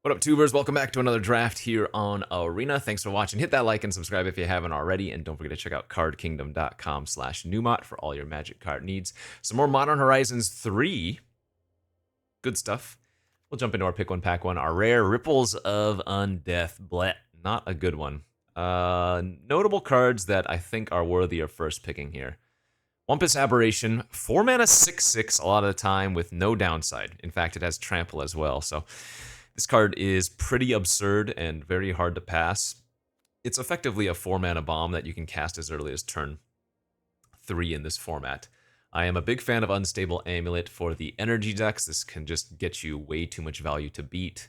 What up, tubers? Welcome back to another draft here on Arena. Thanks for watching. Hit that like and subscribe if you haven't already, and don't forget to check out cardkingdom.com/numot for all your Magic card needs. Some more Modern Horizons 3. Good stuff. We'll jump into our pick one, pack one. Our rare Ripples of Undeath. Bleh. Not a good one. Notable cards that I think are worthy of first picking here. Wumpus Aberration, 4 mana 6/6 a lot of the time with no downside. In fact, it has Trample as well, so this card is pretty absurd and very hard to pass. It's effectively a 4 mana bomb that you can cast as early as turn 3 in this format. I am a big fan of Unstable Amulet for the energy decks. This can just get you way too much value to beat.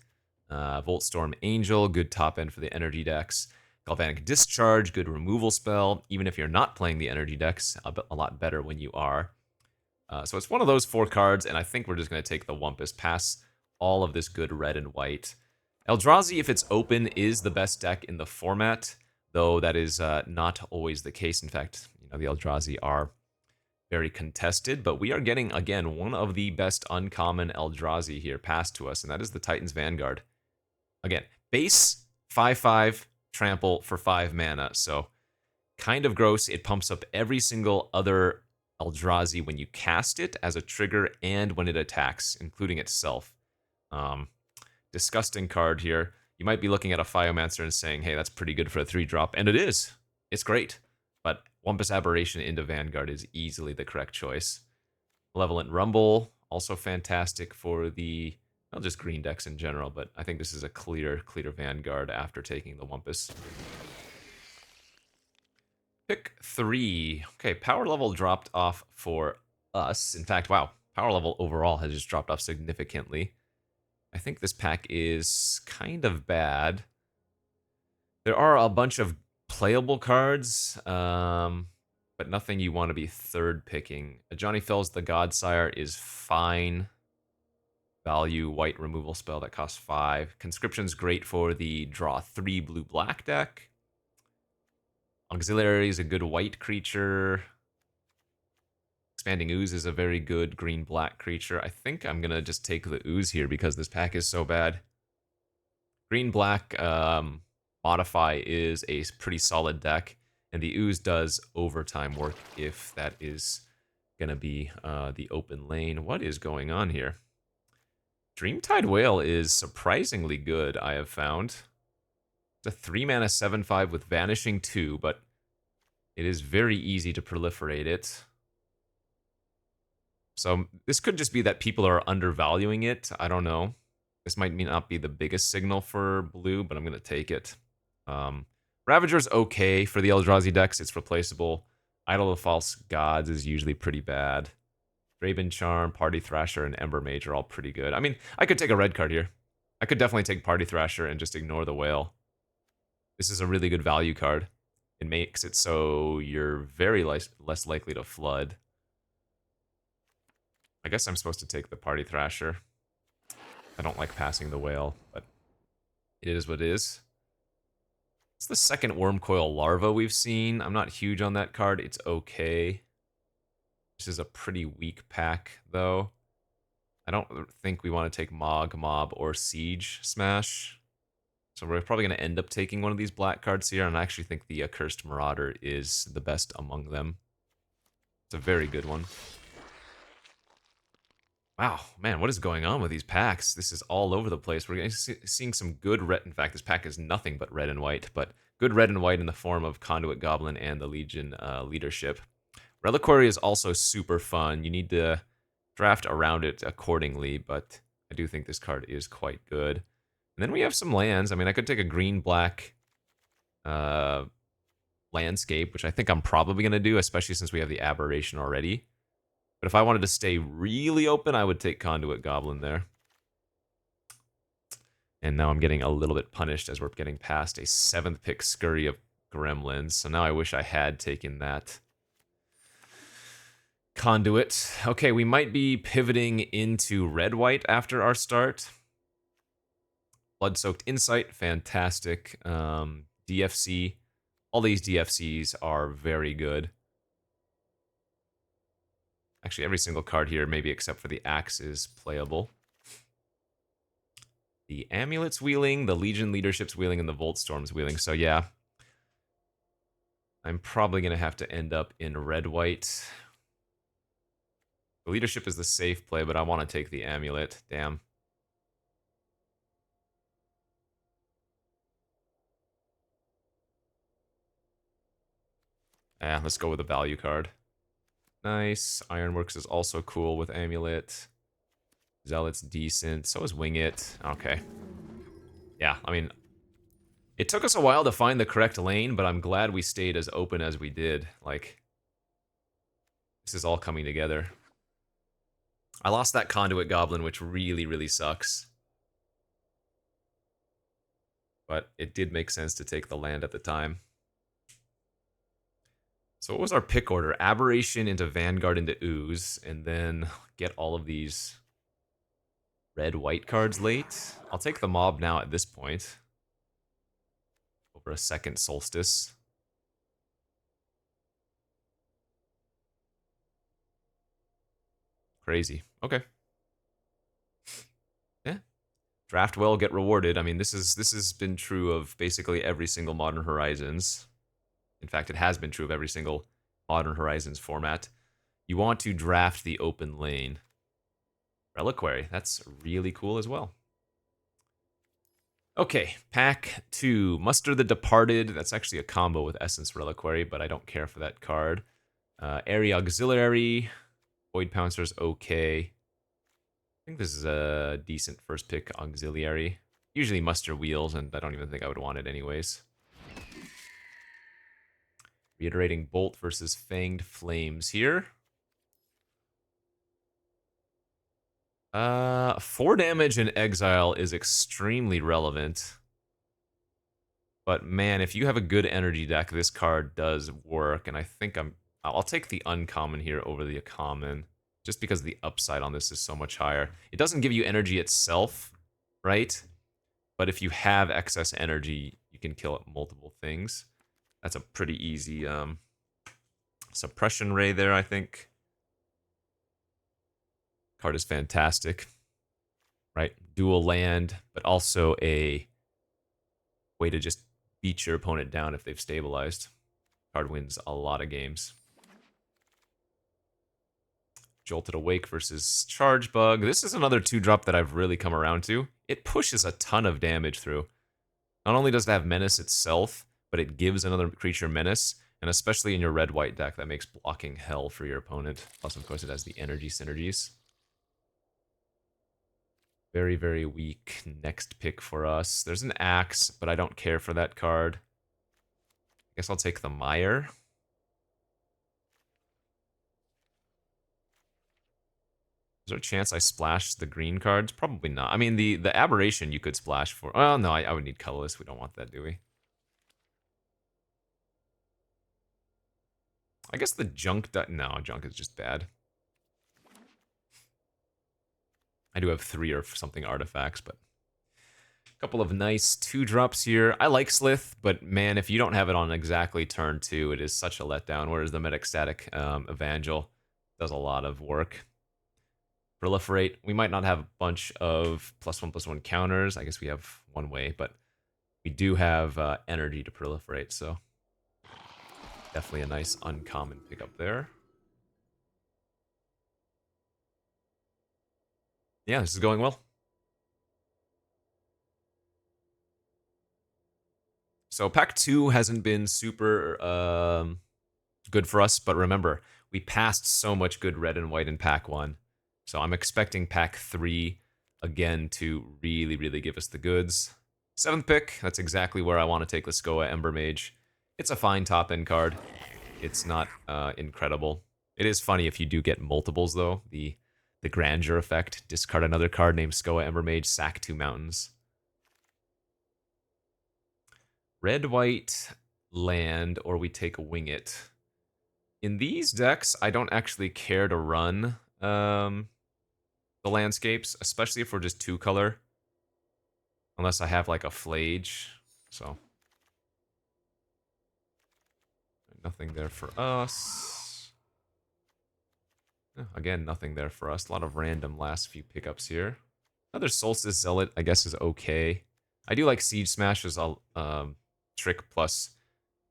Voltstorm Angel, good top end for the energy decks. Galvanic Discharge, good removal spell, even if you're not playing the energy decks, a lot better when you are. So it's one of those 4 cards, and I think we're just going to take the Wumpus, pass all of this good red and white. Eldrazi, if it's open, is the best deck in the format, though that is not always the case. In fact, the Eldrazi are very contested, but we are getting, again, one of the best uncommon Eldrazi here passed to us, and that is the Titan's Vanguard. Again, base 5/5 trample for 5 mana, so kind of gross. It pumps up every single other Eldrazi when you cast it as a trigger and when it attacks, including itself. Disgusting card here. You might be looking at a Phiomancer and saying, hey, that's pretty good for a 3-drop, and it is. It's great. But Wumpus Aberration into Vanguard is easily the correct choice. Malevolent Rumble, also fantastic for the, well, just green decks in general, but I think this is a clear Vanguard after taking the Wumpus. Pick 3. Okay, power level dropped off for us. In fact, wow, power level overall has just dropped off significantly. I think this pack is kind of bad. There are a bunch of playable cards, but nothing you want to be third picking. Johnny Fell's the Godsire is fine. Value, white removal spell that costs 5. Conscription's great for the draw 3 blue-black deck. Auxiliary is a good white creature. Expanding Ooze is a very good green-black creature. I think I'm going to just take the Ooze here because this pack is so bad. Green-black Modify is a pretty solid deck, and the Ooze does overtime work if that is going to be the open lane. What is going on here? Dreamtide Whale is surprisingly good, I have found. It's a 3 mana 7/5 with Vanishing 2, but it is very easy to proliferate it. So this could just be that people are undervaluing it. I don't know. This might not be the biggest signal for blue, but I'm going to take it. Ravager's okay for the Eldrazi decks. It's replaceable. Idol of False Gods is usually pretty bad. Draven Charm, Party Thrasher, and Ember Mage are all pretty good. I mean, I could take a red card here. I could definitely take Party Thrasher and just ignore the whale. This is a really good value card. It makes it so you're very less likely to flood. I guess I'm supposed to take the Party Thrasher. I don't like passing the whale, but it is what it is. It's the second Wormcoil Larva we've seen. I'm not huge on that card. It's okay. This is a pretty weak pack, though. I don't think we want to take Mog, Mob, or Siege Smash. So we're probably going to end up taking one of these black cards here, and I actually think the Accursed Marauder is the best among them. It's a very good one. Wow, man, what is going on with these packs? This is all over the place. We're seeing some good red. In fact, this pack is nothing but red and white, but good red and white in the form of Conduit Goblin and the Legion leadership. Reliquary is also super fun. You need to draft around it accordingly, but I do think this card is quite good. And then we have some lands. I mean, I could take a green-black landscape, which I think I'm probably going to do, especially since we have the Aberration already. But if I wanted to stay really open, I would take Conduit Goblin there. And now I'm getting a little bit punished as we're getting past a 7th pick Scurry of Gremlins. So now I wish I had taken that Conduit. Okay, we might be pivoting into red-white after our start. Blood-Soaked Insight, fantastic. DFC. All these DFCs are very good. Actually, every single card here, maybe except for the Axe, is playable. The Amulet's wheeling, the Legion Leadership's wheeling, and the Volt Storm's wheeling. So yeah, I'm probably going to have to end up in red-white. The Leadership is the safe play, but I want to take the Amulet. Damn. Yeah, let's go with a value card. Nice. Ironworks is also cool with Amulet. Zealot's decent. So is Wing It. Okay. Yeah, I mean, it took us a while to find the correct lane, but I'm glad we stayed as open as we did. Like, this is all coming together. I lost that Conduit Goblin, which really, really sucks. But it did make sense to take the land at the time. So what was our pick order? Aberration into Vanguard into Ooze, and then get all of these red-white cards late. I'll take the Mob now at this point. Over a second Solstice. Crazy. Okay. Yeah. Draft well, get rewarded. I mean, this has been true of basically every single Modern Horizons. In fact, it has been true of every single Modern Horizons format. You want to draft the open lane. Reliquary, that's really cool as well. Okay, pack 2. Muster the Departed. That's actually a combo with Essence Reliquary, but I don't care for that card. Area Auxiliary. Void Pouncer's okay. I think this is a decent first pick Auxiliary. Usually Muster Wheels, and I don't even think I would want it anyways. Reiterating Bolt versus Fanged Flames here. 4 damage in Exile is extremely relevant. But man, if you have a good energy deck, this card does work, and I think I'll take the uncommon here over the common, just because the upside on this is so much higher. It doesn't give you energy itself, right? But if you have excess energy, you can kill multiple things. That's a pretty easy suppression ray there, I think. Card is fantastic, right? Dual land, but also a way to just beat your opponent down if they've stabilized. Card wins a lot of games. Jolted Awake versus Charge Bug. This is another 2-drop that I've really come around to. It pushes a ton of damage through. Not only does it have Menace itself, but it gives another creature Menace, and especially in your red-white deck, that makes blocking hell for your opponent. Plus, of course, it has the energy synergies. Very, very weak next pick for us. There's an Axe, but I don't care for that card. I guess I'll take the Mire. Is there a chance I splash the green cards? Probably not. I mean, the Aberration you could splash for. Oh, no, I would need Colorless. We don't want that, do we? I guess the Junk... No, Junk is just bad. I do have 3 or something artifacts, but... A couple of nice 2-drops here. I like Slith, but man, if you don't have it on exactly turn 2, it is such a letdown, whereas the Metastatic Evangel does a lot of work. Proliferate. We might not have a bunch of +1/+1 counters. I guess we have one way, but we do have energy to proliferate, so definitely a nice uncommon pickup there. Yeah, this is going well. So pack 2 hasn't been super good for us, but remember, we passed so much good red and white in pack 1. So I'm expecting pack 3 again to really, really give us the goods. 7th pick, that's exactly where I want to take Lascoa Ember Mage. It's a fine top-end card. It's not incredible. It is funny if you do get multiples, though. The grandeur effect. Discard another card named Skoa Ember Mage, sack 2 mountains. Red-white land, or we take a Wing It. In these decks, I don't actually care to run the landscapes, especially if we're just 2-color. Unless I have like a Flage, so... Nothing there for us. Again, nothing there for us. A lot of random last few pickups here. Another Solstice Zealot, I guess, is okay. I do like Siege Smash as a trick plus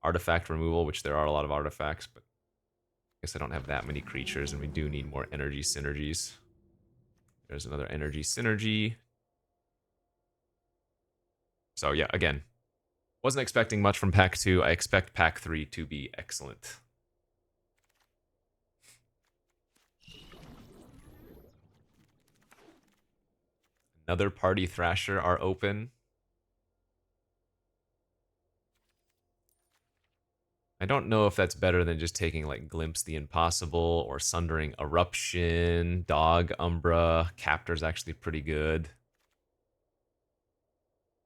artifact removal, which there are a lot of artifacts, but I guess I don't have that many creatures, and we do need more energy synergies. There's another energy synergy. So yeah, again, wasn't expecting much from Pack 2. I expect Pack 3 to be excellent. Another Party Thrasher are open. I don't know if that's better than just taking like Glimpse the Impossible or Sundering Eruption, Dog Umbra. Captor's actually pretty good.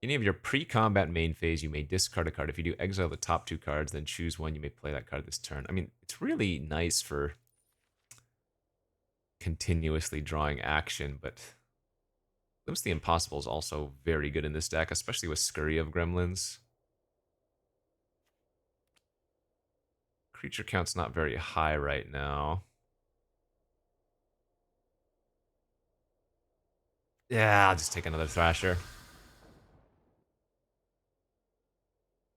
Any of your pre-combat main phase, you may discard a card. If you do, exile the top 2 cards, then choose one. You may play that card this turn. I mean, it's really nice for continuously drawing action, but Glimpse the Impossible is also very good in this deck, especially with Scurry of Gremlins. Creature count's not very high right now. Yeah, I'll just take another Thrasher.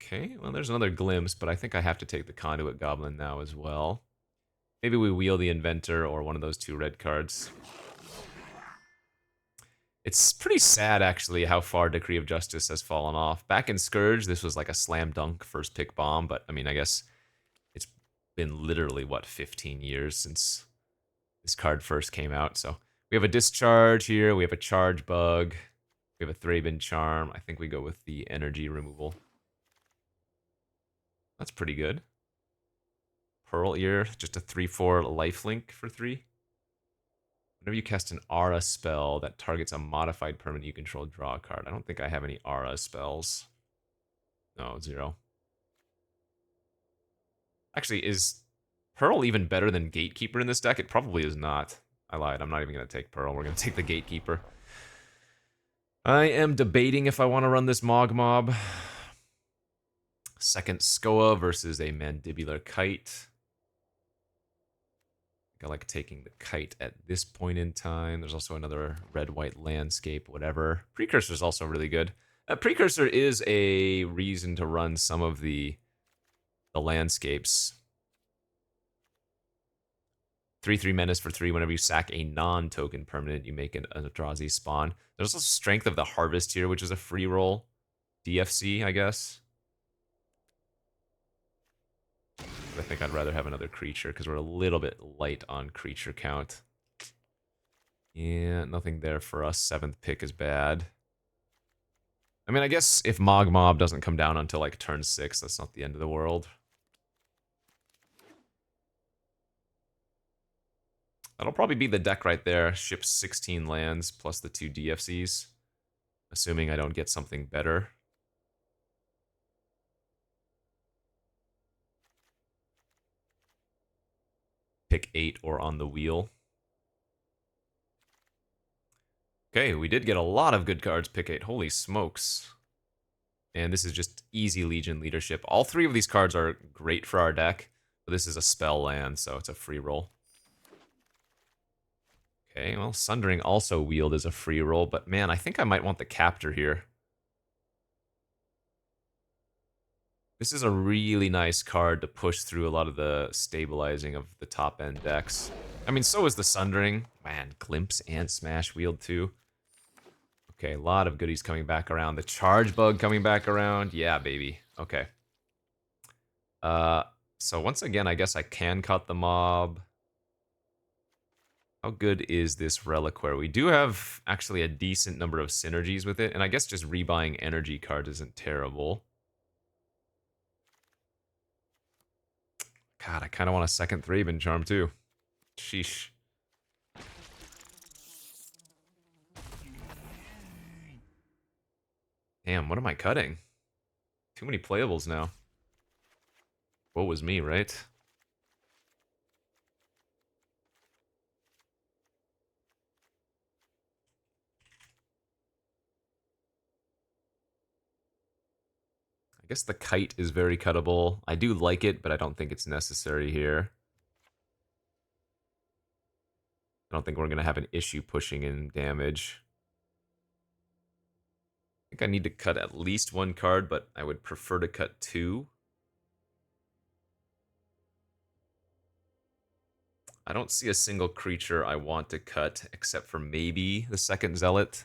Okay, well, there's another Glimpse, but I think I have to take the Conduit Goblin now as well. Maybe we wheel the Inventor or one of those 2 red cards. It's pretty sad, actually, how far Decree of Justice has fallen off. Back in Scourge, this was like a slam dunk first pick bomb, but I mean, I guess it's been literally, what, 15 years since this card first came out. So we have a Discharge here, we have a Charge Bug, we have a Thraben Charm. I think we go with the energy removal. That's pretty good. Pearl Ear, just a 3/4 lifelink for 3. Whenever you cast an Aura spell that targets a modified permanent you control, draw a card. I don't think I have any Aura spells. No, 0. Actually, is Pearl even better than Gatekeeper in this deck? It probably is not. I lied. I'm not even going to take Pearl. We're going to take the Gatekeeper. I am debating if I want to run this Mog Mob. Second Skoa versus a Mandibular Kite. I like taking the Kite at this point in time. There's also another red-white landscape, whatever. Precursor is also really good. Precursor is a reason to run some of the landscapes. 3/3 menace for 3. Whenever you sack a non-token permanent, you make an Eldrazi spawn. There's also Strength of the Harvest here, which is a free roll. DFC, I guess. I think I'd rather have another creature because we're a little bit light on creature count. Yeah, nothing there for us. 7th pick is bad. I mean, I guess if Mog Mob doesn't come down until like turn 6, that's not the end of the world. That'll probably be the deck right there. Ship 16 lands plus the 2 DFCs. Assuming I don't get something better. Pick 8 or on the wheel. Okay, we did get a lot of good cards. Pick 8. Holy smokes. And this is just easy Legion leadership. All 3 of these cards are great for our deck. But this is a spell land, so it's a free roll. Okay, well, Sundering also wheeled as a free roll, but man, I think I might want the Captor here. This is a really nice card to push through a lot of the stabilizing of the top-end decks. I mean, so is the Sundering. Man, Glimpse and Smash wheeled too. Okay, a lot of goodies coming back around. The Charge Bug coming back around. Yeah, baby. Okay. So once again, I guess I can cut the mob. How good is this Reliquary? We do have actually a decent number of synergies with it, and I guess just rebuying energy cards isn't terrible. God, I kind of want a second Thraben Charm too. Sheesh. Damn, what am I cutting? Too many playables now. What was me, right? I guess the Kite is very cuttable. I do like it, but I don't think it's necessary here. I don't think we're going to have an issue pushing in damage. think I need to cut at least one card, but I would prefer to cut two. I don't see a single creature I want to cut, except for maybe the second Zealot.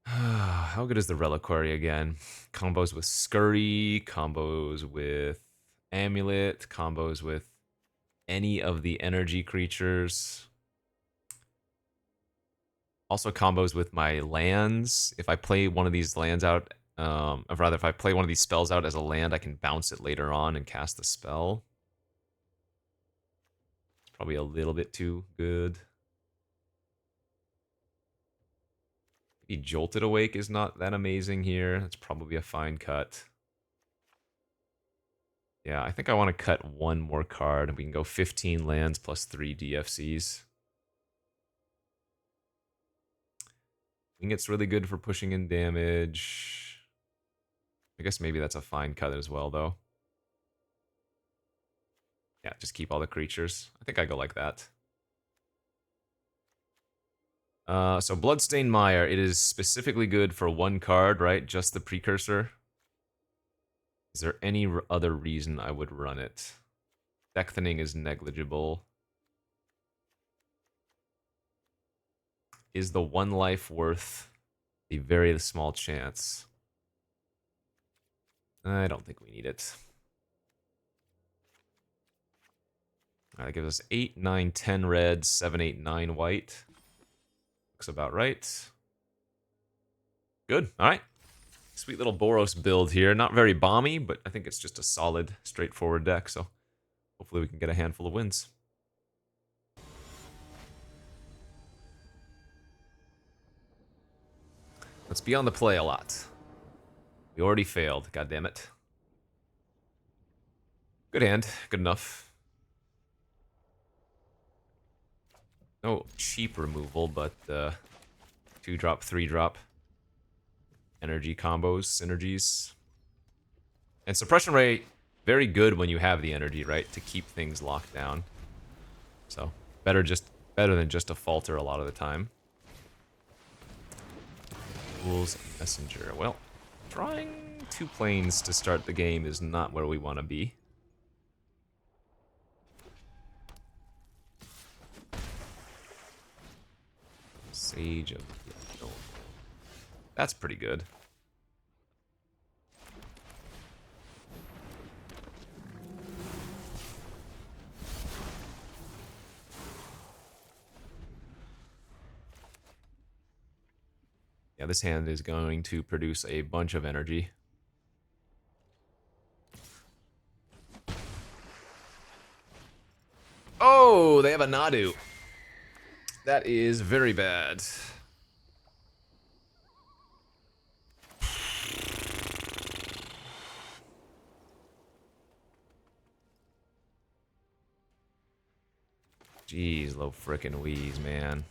How good is the Reliquary again? Combos with Scurry, combos with Amulet, combos with any of the energy creatures. Also combos with my lands. If I play one of these lands out, or rather, if I play one of these spells out as a land, I can bounce it later on and cast the spell. It's probably a little bit too good. Maybe Jolted Awake is not that amazing here. That's probably a fine cut. Yeah, I think I want to cut one more card. We can go 15 lands plus 3 DFCs. I think it's really good for pushing in damage. I guess maybe that's a fine cut as well, though. Yeah, just keep all the creatures. I think I go like that. So Bloodstained Mire, it is specifically good for one card, right? Just the precursor. Is there any other reason I would run it? Deck thinning is negligible. Is the one life worth a very small chance? I don't think we need it. That gives us 8, 9, 10 red, 7, 8, 9 white. Looks about right. Good. All right. Sweet little Boros build here. Not very bomby, but I think it's just a solid, straightforward deck. So hopefully we can get a handful of wins. Let's be on the play a lot. We already failed. God damn it. Good hand. Good enough. No cheap removal, but 2-drop, 3-drop energy combos, synergies. And Suppression Ray, very good when you have the energy, right? To keep things locked down. So, better than just a falter a lot of the time. Rules Messenger. Well, drawing 2 planes to start the game is not where we want to be. Sage of the Dome. That's pretty good. Yeah, this hand is going to produce a bunch of energy. Oh, they have a Nadu. That is very bad. Jeez, low frickin' wheeze, man.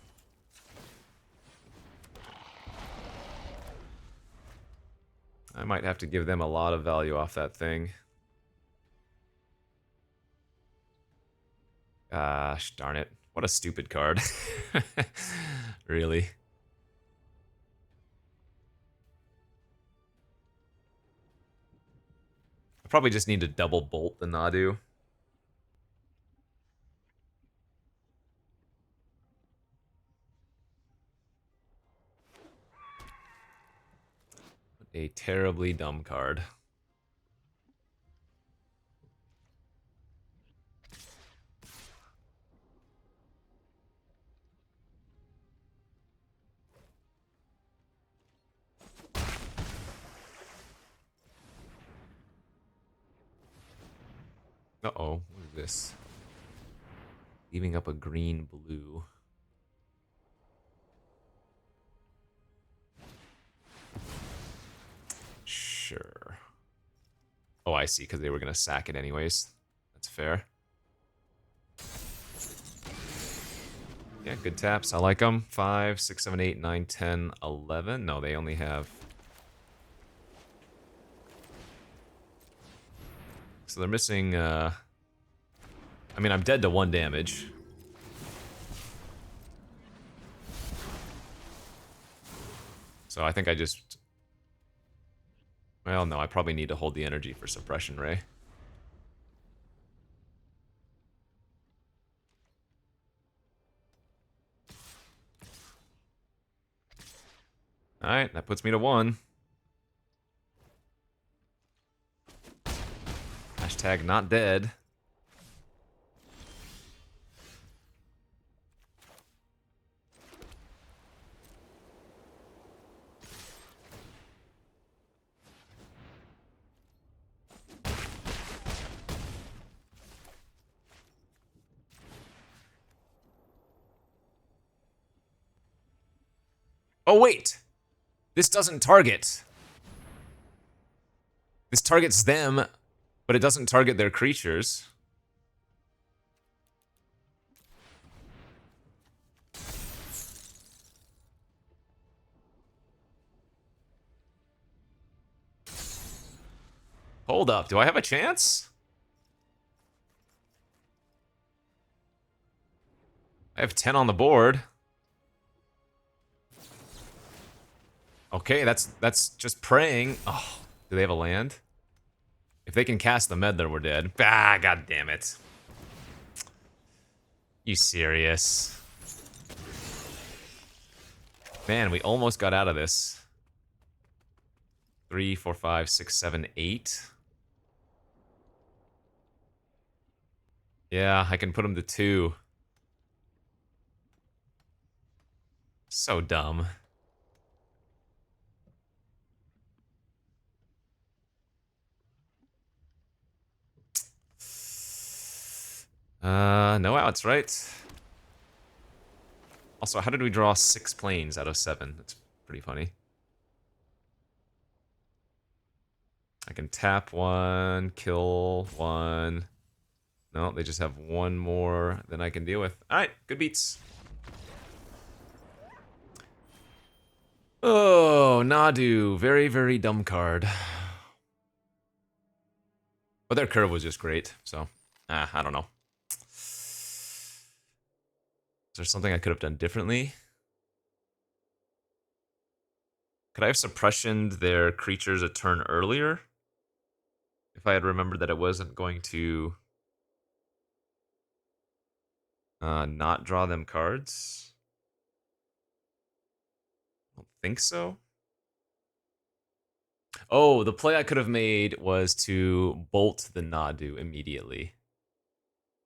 I might have to give them a lot of value off that thing. Gosh, darn it. What a stupid card. Really. I probably just need to double bolt the Nadu. A terribly dumb card. Uh-oh, what is this? Leaving up a green-blue. Sure. Oh, I see, because they were going to sack it anyways. That's fair. Yeah, good taps. I like them. 5, 6, 7, 8, 9, 10, 11. No, they only have... So they're missing... I mean, I'm dead to 1 damage. So I think I just... Well, no, I probably need to hold the energy for Suppression Ray. Alright, that puts me to 1. Hashtag not dead. Oh, wait! This doesn't target. This targets them, but it doesn't target their creatures. Hold up, do I have a chance? I have 10 on the board. Okay, that's just praying. Oh, do they have a land? If they can cast the Meddler, we're dead. Ah, god damn it. You serious? Man, we almost got out of this. 3, 4, 5, 6, 7, 8. Yeah, I can put him to 2. So dumb. No outs, right? Also, how did we draw 6 planes out of 7? That's pretty funny. I can tap 1, kill 1. No, they just have 1 more than I can deal with. Alright, good beats. Oh, Nadu. Very, very dumb card. But their curve was just great, so... I don't know. Is there something I could have done differently? Could I have suppressioned their creatures a turn earlier? If I had remembered that it wasn't going to... not draw them cards? I don't think so. Oh, the play I could have made was to bolt the Nadu immediately.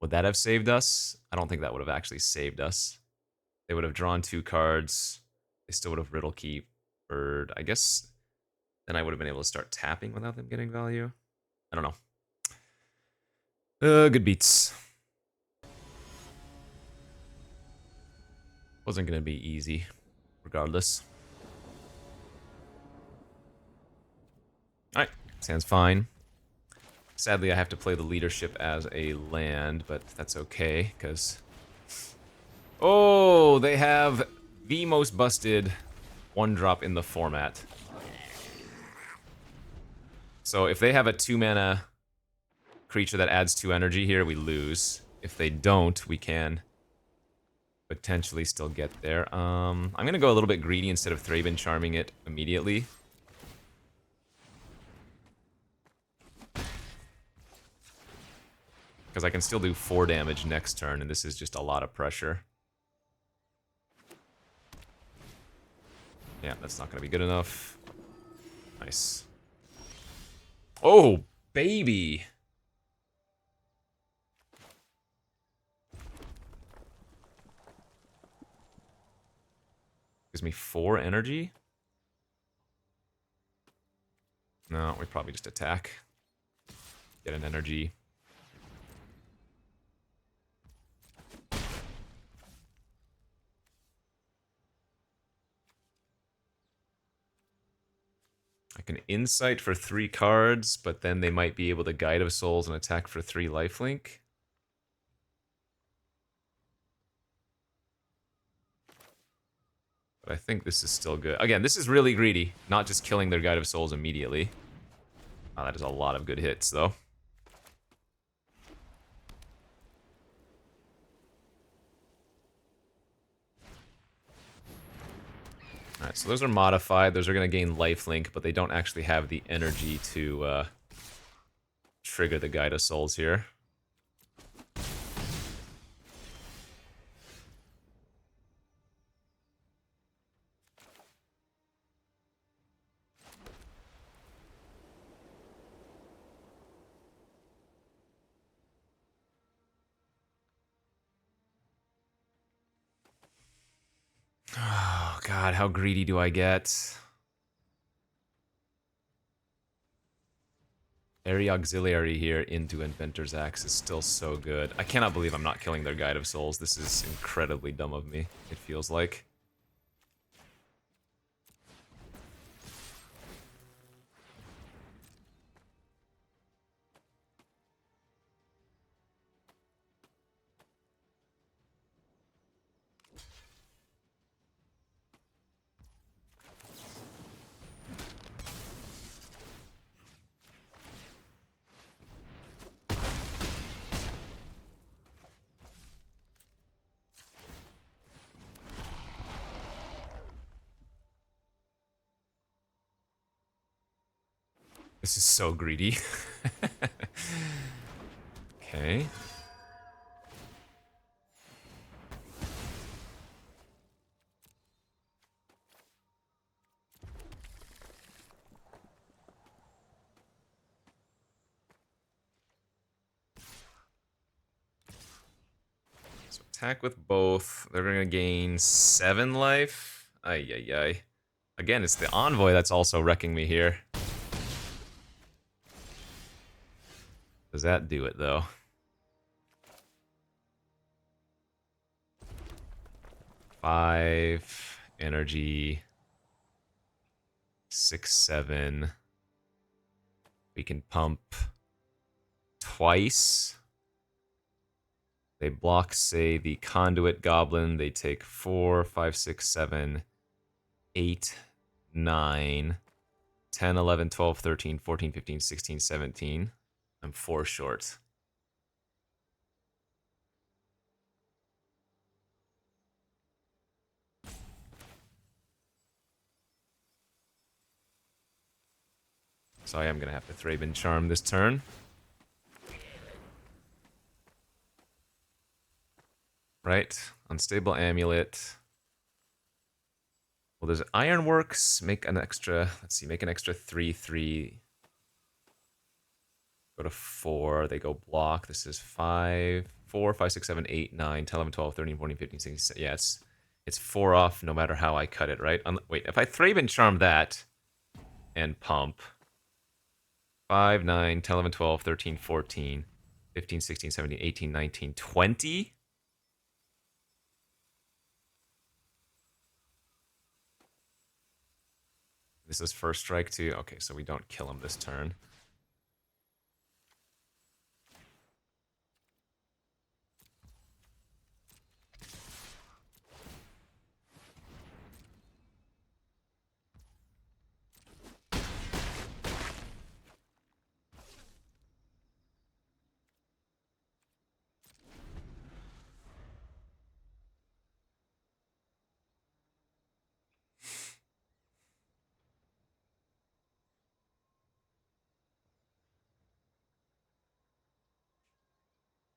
Would that have saved us? I don't think that would have actually saved us. They would have drawn 2 cards. They still would have Riddle Keepered. I guess then I would have been able to start tapping without them getting value. I don't know. Good beats. Wasn't going to be easy, regardless. Alright, sounds fine. Sadly, I have to play the leadership as a land, but that's okay, because... Oh, they have the most busted 1-drop in the format. So if they have a 2-mana creature that adds 2 energy here, we lose. If they don't, we can potentially still get there. I'm going to go a little bit greedy instead of Thraben charming it immediately. Because I can still do 4 damage next turn, and this is just a lot of pressure. Yeah, that's not going to be good enough. Nice. Oh, baby! Gives me 4 energy? No, we probably just attack. Get an energy. I can Insight for 3 cards, but then they might be able to Guide of Souls and attack for 3 lifelink. But I think this is still good. Again, this is really greedy, not just killing their Guide of Souls immediately. Oh, that is a lot of good hits, though. Alright, so those are modified. Those are going to gain lifelink, but they don't actually have the energy to trigger the Guide of Souls here. Oh, God, how greedy do I get? Area Auxiliary here into Inventor's Axe is still so good. I cannot believe I'm not killing their Guide of Souls. This is incredibly dumb of me, it feels like. This is so greedy. Okay. So attack with both. They're gonna gain 7 life. Ay, ay, ay. Again, it's the Envoy that's also wrecking me here. Does that do it, though? Five energy. 6, 7. We can pump twice. They block, say, the Conduit Goblin. They take 4, 5, 6, 7, 8, 9, 10, 11, 12, 13, 14, 15, 16, 17. I'm 4 short. So I am going to have to Thraben Charm this turn. Right. Unstable Amulet. Well, there's Ironworks. Make an extra, let's see, make an extra 3, 3. Go to 4. They go block. This is 5, 4, 5, 6, 7, 8, 9, 10, 11, 12, 13, 14, 15, 16. Yeah, it's 4 off no matter how I cut it, right? Wait, if I Thraben Charm that and pump 5, 9, 10, 11, 12, 13, 14, 15, 16, 17, 18, 19, 20? This is first strike too? Okay, so we don't kill him this turn.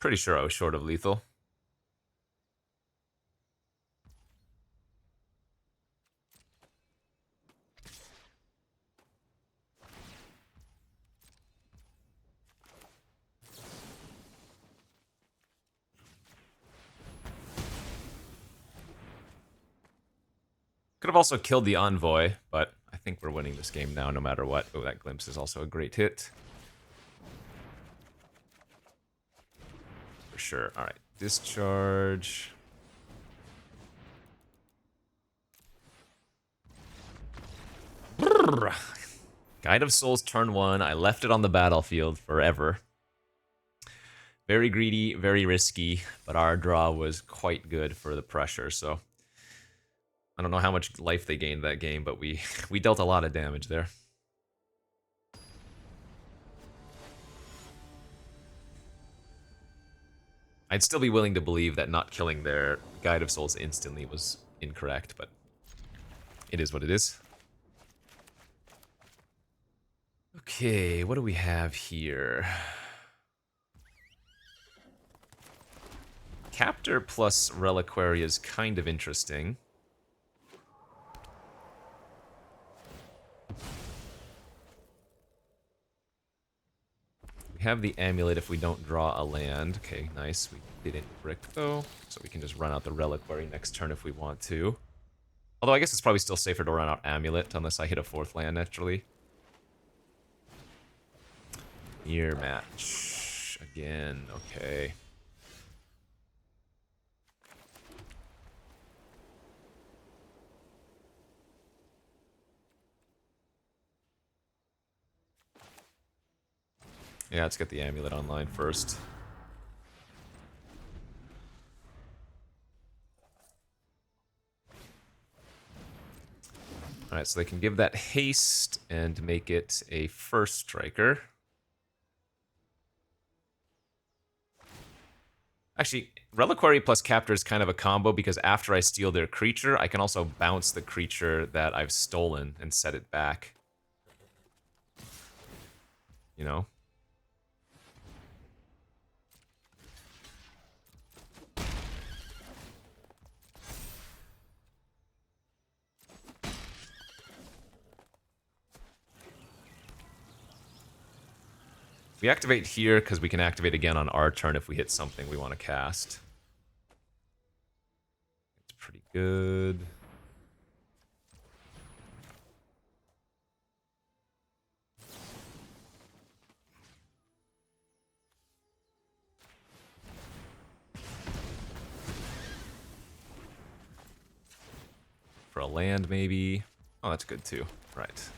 Pretty sure I was short of lethal. Could have also killed the Envoy, but I think we're winning this game now no matter what. Oh, that Glimpse is also a great hit. For sure. Alright, Discharge. Guide of Souls turn 1. I left it on the battlefield forever. Very greedy, very risky, but our draw was quite good for the pressure, so I don't know how much life they gained that game, but we dealt a lot of damage there. I'd still be willing to believe that not killing their Guide of Souls instantly was incorrect, but it is what it is. Okay, what do we have here? Captor plus Reliquary is kind of interesting. We have the amulet if we don't draw a land. Okay, nice. We didn't brick though, so we can just run out the Reliquary next turn if we want to. Although I guess it's probably still safer to run out amulet unless I hit a 4th land naturally. Mirror match again. Okay. Yeah, let's get the amulet online first. Alright, so they can give that haste and make it a 1st striker. Actually, Reliquary plus Captor is kind of a combo because after I steal their creature, I can also bounce the creature that I've stolen and set it back. You know? We activate here because we can activate again on our turn if we hit something we want to cast. It's pretty good. For a land, maybe. Oh, that's good too. Right.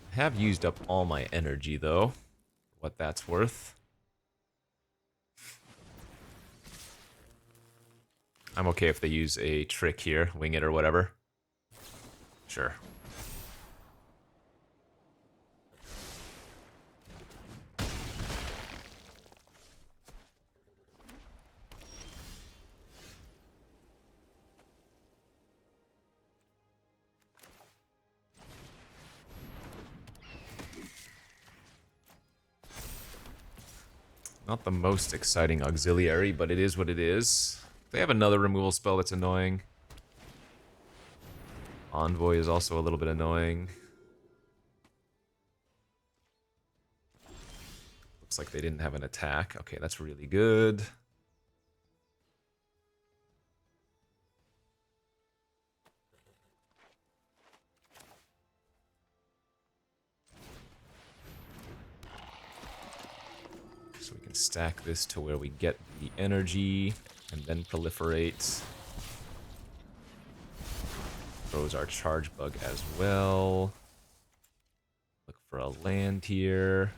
I have used up all my energy, though. What that's worth. I'm okay if they use a trick here, wing it or whatever. Sure. Not the most exciting auxiliary, but it is what it is. They have another removal spell that's annoying. Envoy is also a little bit annoying. Looks like they didn't have an attack. Okay, that's really good. So we can stack this to where we get the energy and then proliferate. Throws our charge bug as well. Look for a land here.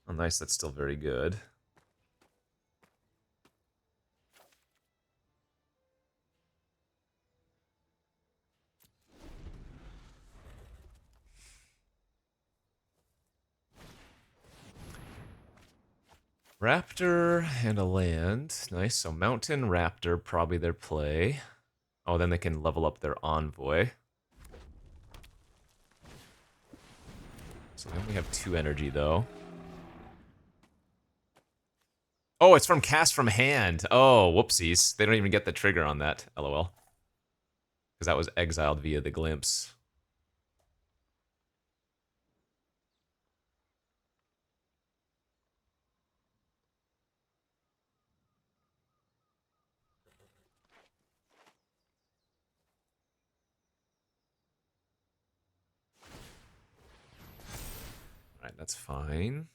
Oh, nice, that's still very good. Raptor and a land. Nice, so Mountain, Raptor, probably their play. Oh, then they can level up their Envoy. So they only have 2 energy, though. Oh, it's from cast from hand. Oh, whoopsies. They don't even get the trigger on that, lol. Because that was exiled via the glimpse. Alright, that's fine.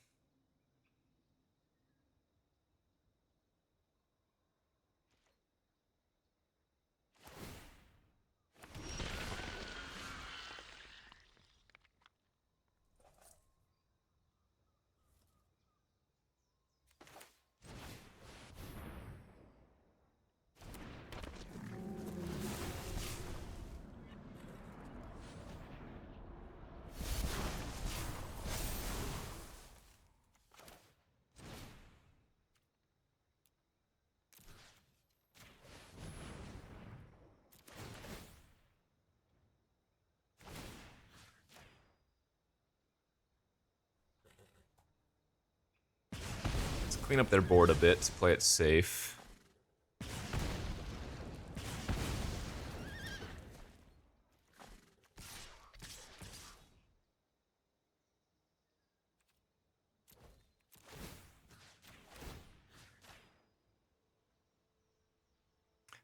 Clean up their board a bit to play it safe.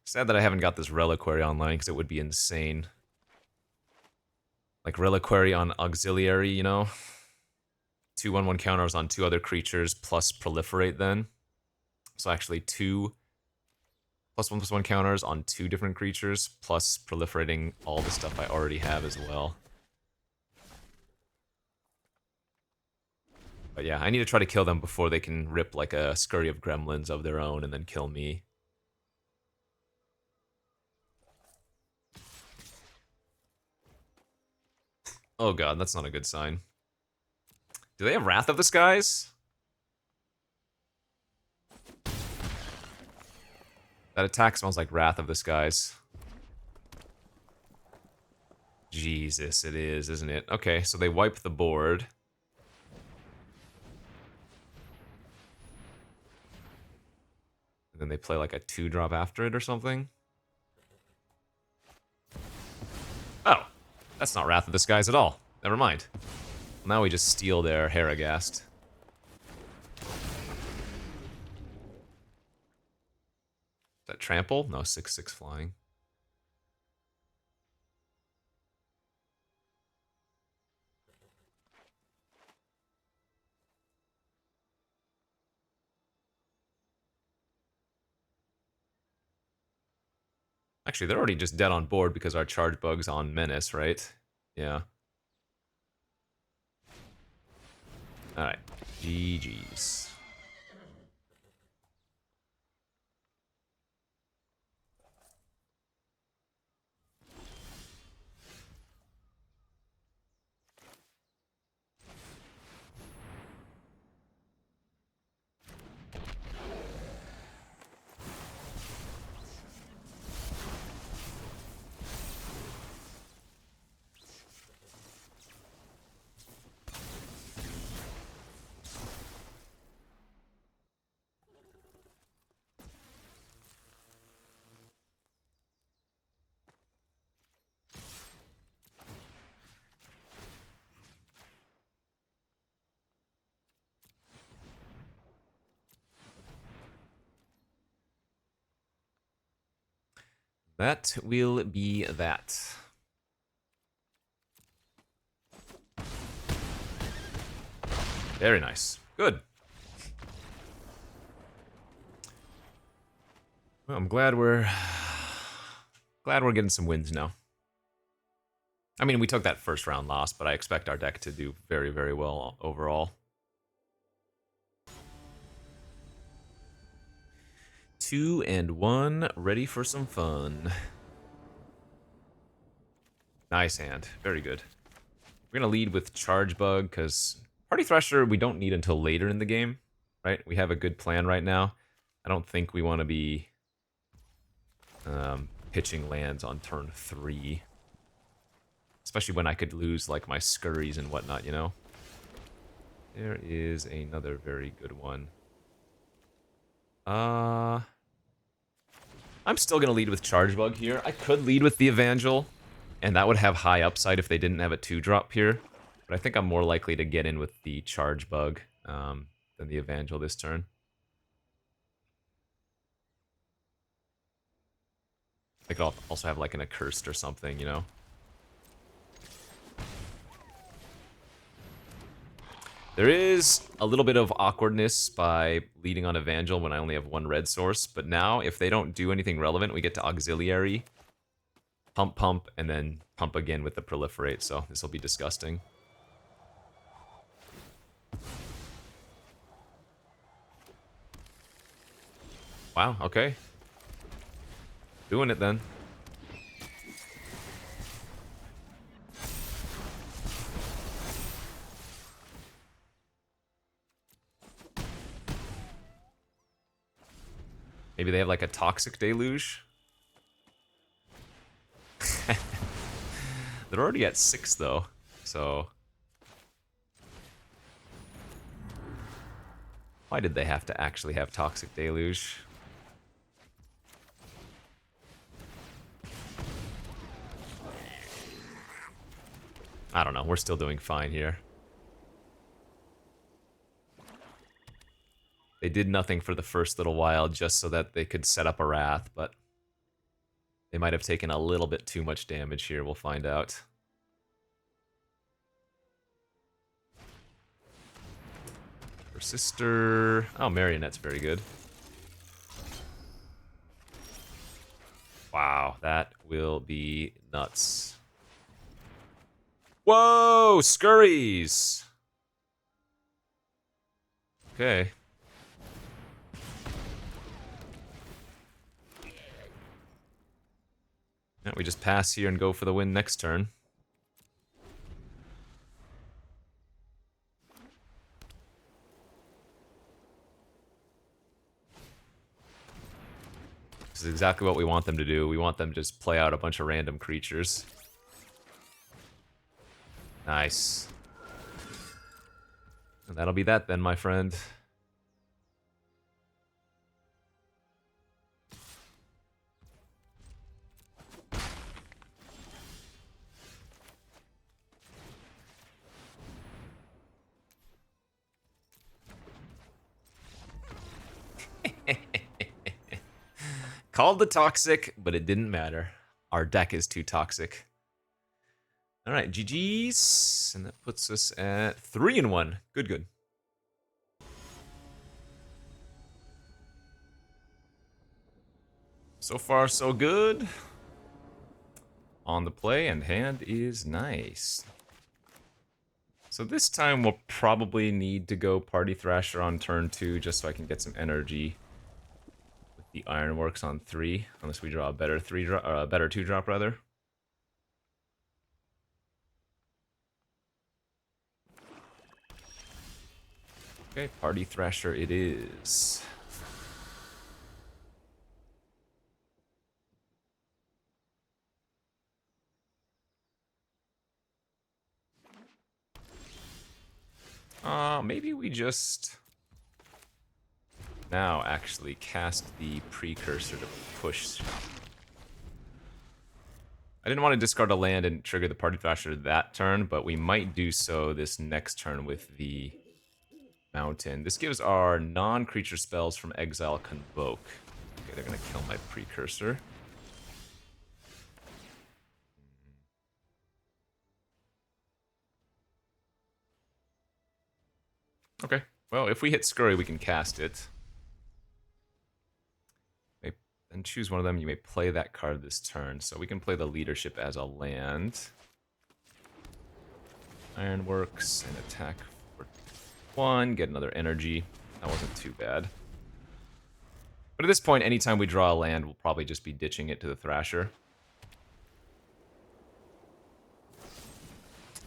Sad that I haven't got this Reliquary online, because it would be insane. Like Reliquary on Auxiliary, you know? 2/1/1 counters on 2 other creatures plus Proliferate then. So actually 2 +1/+1 counters on 2 different creatures, plus proliferating all the stuff I already have as well. But yeah, I need to try to kill them before they can rip like a scurry of gremlins of their own and then kill me. Oh god, that's not a good sign. Do they have Wrath of the Skies? That attack smells like Wrath of the Skies. Jesus, it is, isn't it? Okay, so they wipe the board. And then they play like a 2-drop after it or something. Oh, that's not Wrath of the Skies at all. Never mind. Well, now we just steal their Harrogast. Is that trample? No, 6/6 flying. Actually, they're already just dead on board because our charge bug's on Menace, right? Yeah. Alright. GG's. That will be that. Very nice. Good. Well, I'm glad we're getting some wins now. I mean, we took that first round loss, but I expect our deck to do very, very well overall. 2-1, ready for some fun. Nice hand. Very good. We're going to lead with Charge Bug, because Party Thresher we don't need until later in the game, right? We have a good plan right now. I don't think we want to be pitching lands on turn 3. Especially when I could lose, like, my scurries and whatnot, you know? There is another very good one. I'm still going to lead with Charge Bug here. I could lead with the Evangel, and that would have high upside if they didn't have a 2-drop here. But I think I'm more likely to get in with the Charge Bug than the Evangel this turn. I could also have like an Accursed or something, you know? There is a little bit of awkwardness by leading on Evangel when I only have 1 red source, but now if they don't do anything relevant, we get to Auxiliary, pump, and then pump again with the Proliferate, so this will be disgusting. Wow, okay. Doing it then. Maybe they have like a Toxic Deluge? They're already at 6 though, so... Why did they have to actually have Toxic Deluge? I don't know. We're still doing fine here. They did nothing for the first little while just so that they could set up a Wrath, but they might have taken a little bit too much damage here. We'll find out. Persister. Oh, Marionette's very good. Wow, that will be nuts. Whoa, scurries! Okay. Yeah, we just pass here and go for the win next turn. This is exactly what we want them to do. We want them to just play out a bunch of random creatures. Nice. And that'll be that then, my friend. Called the toxic, but it didn't matter. Our deck is too toxic. Alright, GG's. And that puts us at 3-1. Good, good. So far, so good. On the play, and hand is nice. So this time we'll probably need to go Party Thrasher on turn 2 just so I can get some energy. With the Ironworks on 3, unless we draw a better 3-drop, or a better 2-drop rather. Okay, Party Thrasher it is. Maybe we just now actually cast the Precursor to push. I didn't want to discard a land and trigger the Party Thrasher that turn, but we might do so this next turn with the Mountain. This gives our non-creature spells from exile Convoke. Okay, they're gonna kill my Precursor. Okay, well, if we hit Scurry, we can cast it. And choose one of them. You may play that card this turn. So we can play the Leadership as a land. Ironworks and attack for 1. Get another energy. That wasn't too bad. But at this point, anytime we draw a land, we'll probably just be ditching it to the Thrasher.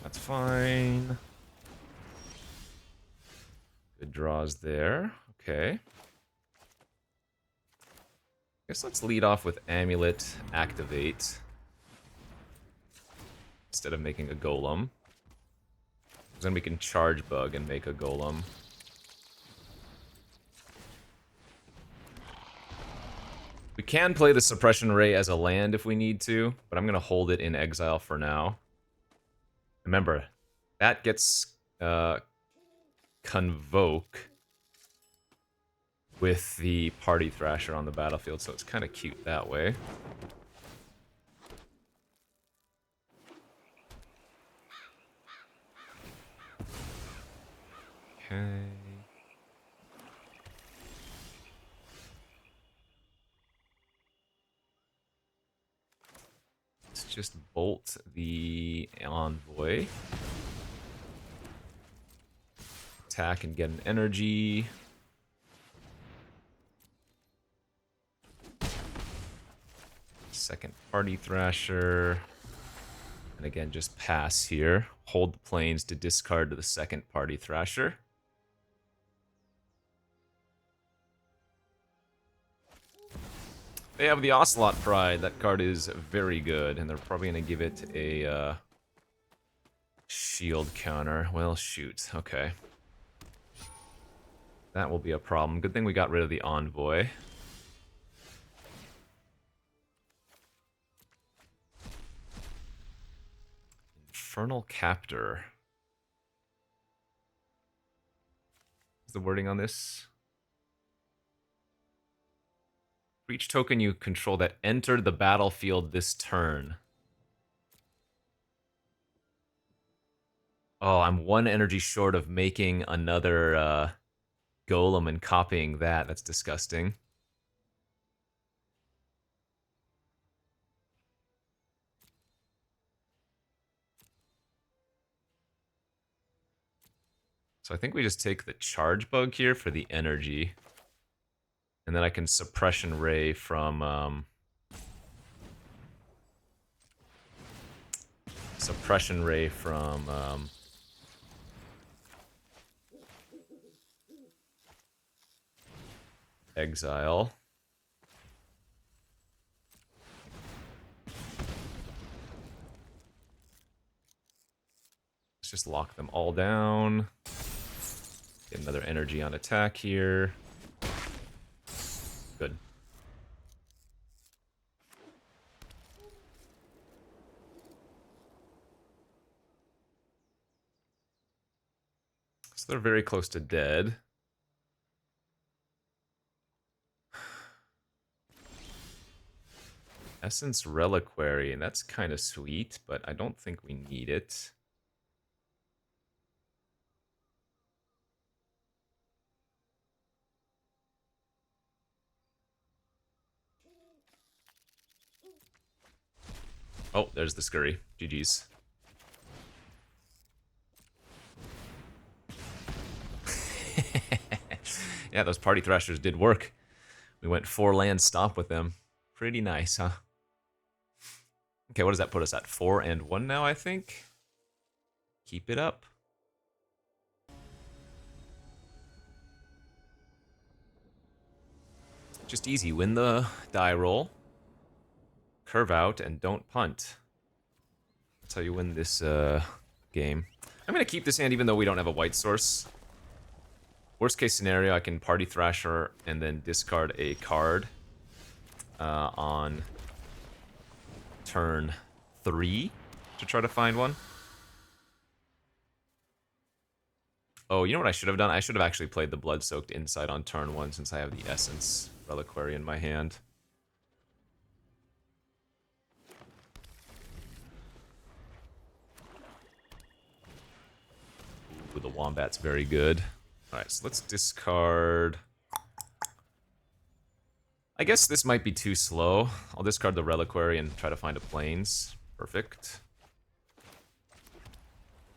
That's fine. Good draws there. Okay. Guess let's lead off with Amulet, Activate. Instead of making a Golem. Then we can Charge Bug and make a Golem. We can play the Suppression Ray as a land if we need to, but I'm going to hold it in exile for now. Remember, that gets Convoke with the Party Thrasher on the battlefield, so it's kind of cute that way. Okay. Let's just bolt the Envoy. Attack and get an energy. Second Party Thrasher. And again, just pass here. Hold the plains to discard to the second Party Thrasher. They have the Ocelot Pride. That card is very good, and they're probably going to give it a shield counter. Well, shoot. Okay. That will be a problem. Good thing we got rid of the Envoy. Infernal Captor. What's the wording on this? For each token you control that entered the battlefield this turn. Oh, I'm 1 energy short of making another golem and copying that. That's disgusting. So I think we just take the charge bug here for the energy. And then I can suppression ray from exile. Let's just lock them all down. Get another energy on attack here. Good. So they're very close to dead. Essence Reliquary, and that's kind of sweet, but I don't think we need it. Oh, there's the scurry. GG's. Yeah, those party thrashers did work. We went 4 land stomp with them. Pretty nice, huh? Okay, what does that put us at? 4 and 1 now, I think? Keep it up. Just easy. Win the die roll. Curve out and don't punt. That's how you win this game. I'm going to keep this hand even though we don't have a white source. Worst case scenario, I can Party Thrasher and then discard a card on turn 3 to try to find one. Oh, you know what I should have done? I should have actually played the Blood-Soaked Insight on turn 1 since I have the Essence Reliquary in my hand. Ooh, the Wombat's very good. Alright, so let's discard... I guess this might be too slow. I'll discard the Reliquary and try to find a Plains. Perfect.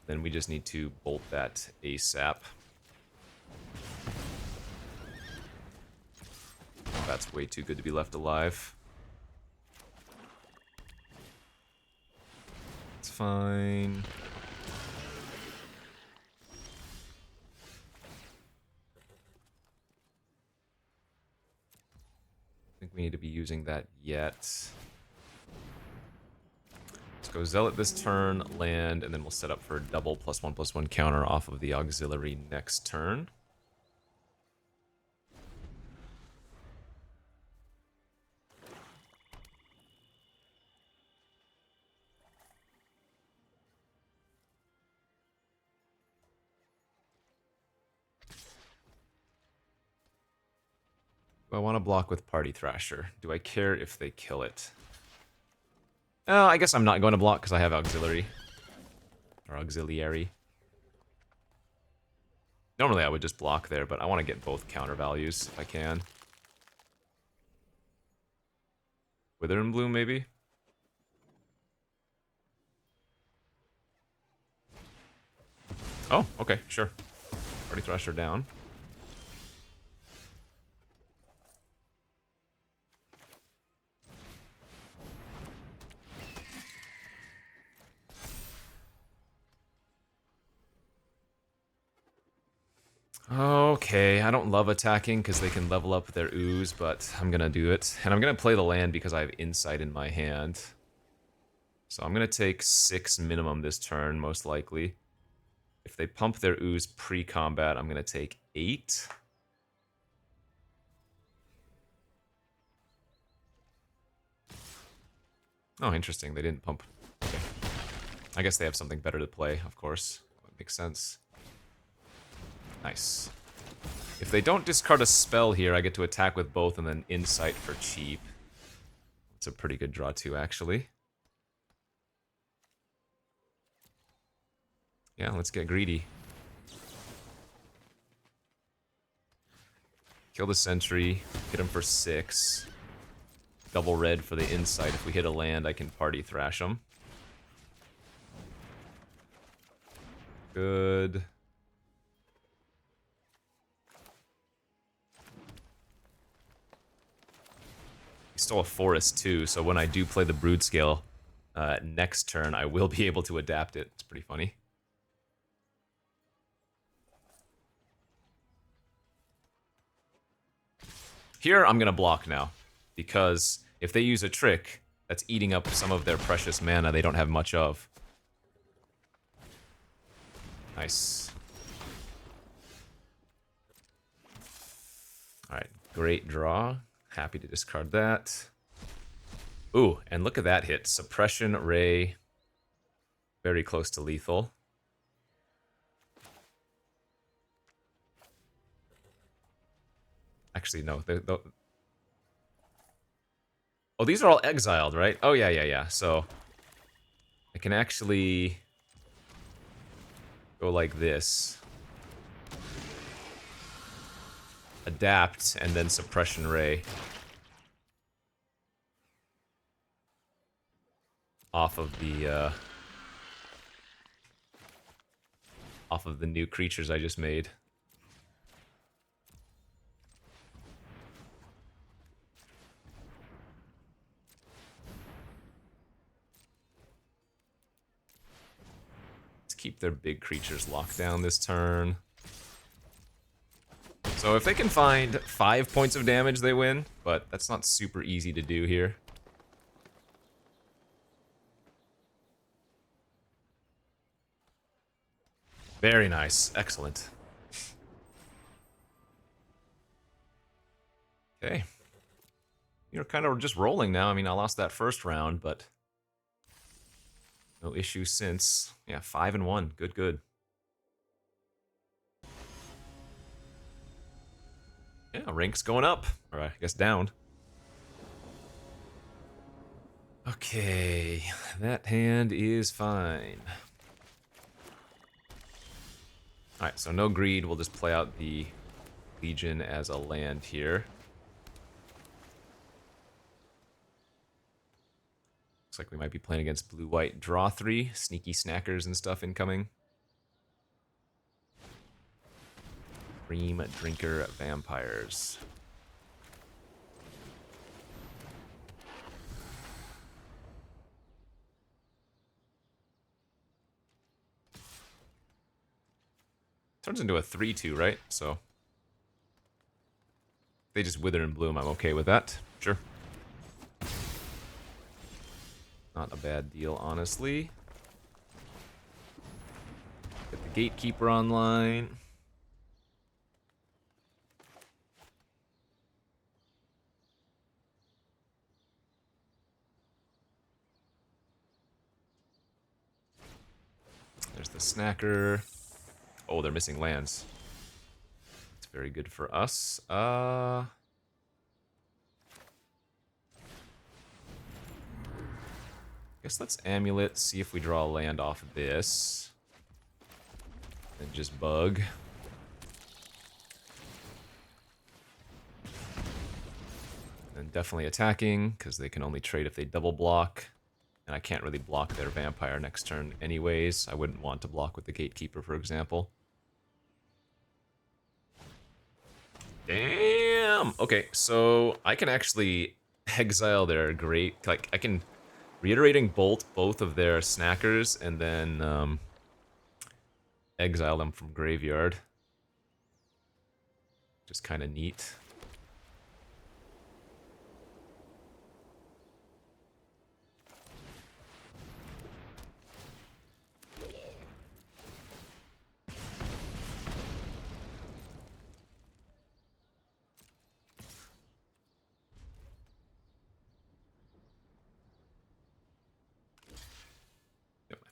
Then we just need to bolt that ASAP. That's way too good to be left alive. It's fine. I think we need to be using that yet. Let's go Zealot this turn, land, and then we'll set up for a double +1/+1 counter off of the auxiliary next turn. Do I want to block with Party Thrasher? Do I care if they kill it? I guess I'm not going to block because I have auxiliary. Or auxiliary. Normally I would just block there, but I want to get both counter values if I can. Wither and Bloom, maybe? Oh, okay, sure. Party Thrasher down. Okay, I don't love attacking because they can level up their ooze, but I'm gonna do it. And I'm gonna play the land because I have Insight in my hand. So I'm gonna take 6 minimum this turn, most likely. If they pump their ooze pre-combat, I'm gonna take 8. Oh, interesting. They didn't pump. Okay. I guess they have something better to play, of course. That makes sense. Nice. If they don't discard a spell here, I get to attack with both and then Insight for cheap. It's a pretty good draw too, actually. Yeah, let's get greedy. Kill the sentry, hit him for 6. Double red for the Insight. If we hit a land, I can party thrash him. Good. He stole a forest too, so when I do play the Brood Scale next turn, I will be able to adapt it. It's pretty funny. Here, I'm gonna block now, because if they use a trick, that's eating up some of their precious mana they don't have much of. Nice. Alright, great draw. Happy to discard that. Ooh, and look at that hit. Suppression Ray. Very close to lethal. Actually, no. Oh, these are all exiled, right? Oh, yeah. So, I can actually go like this. Adapt, and then Suppression Ray. Off of the new creatures I just made. Let's keep their big creatures locked down this turn. So if they can find 5 points of damage, they win, but that's not super easy to do here. Very nice. Excellent. Okay. You're kind of just rolling now. I mean, I lost that first round, but no issue since. Yeah, 5-1. Good. Yeah, rank's going up. Or I guess down. Okay, that hand is fine. Alright, so no greed. We'll just play out the Legion as a land here. Looks like we might be playing against blue-white. Draw 3. Sneaky snackers and stuff incoming. Cream Drinker Vampires. Turns into a 3-2, right? So they just wither and bloom. I'm okay with that. Sure. Not a bad deal, honestly. Get the Gatekeeper online. There's the Snacker. Oh, they're missing lands. It's very good for us. Guess let's Amulet, see if we draw a land off of this. And just bug. And definitely attacking, because they can only trade if they double block. And I can't really block their Vampire next turn anyways. I wouldn't want to block with the Gatekeeper, for example. Damn! Okay, so I can actually exile their great... Like, I can Reiterating Bolt both of their Snackers and then exile them from Graveyard. Just kind of neat.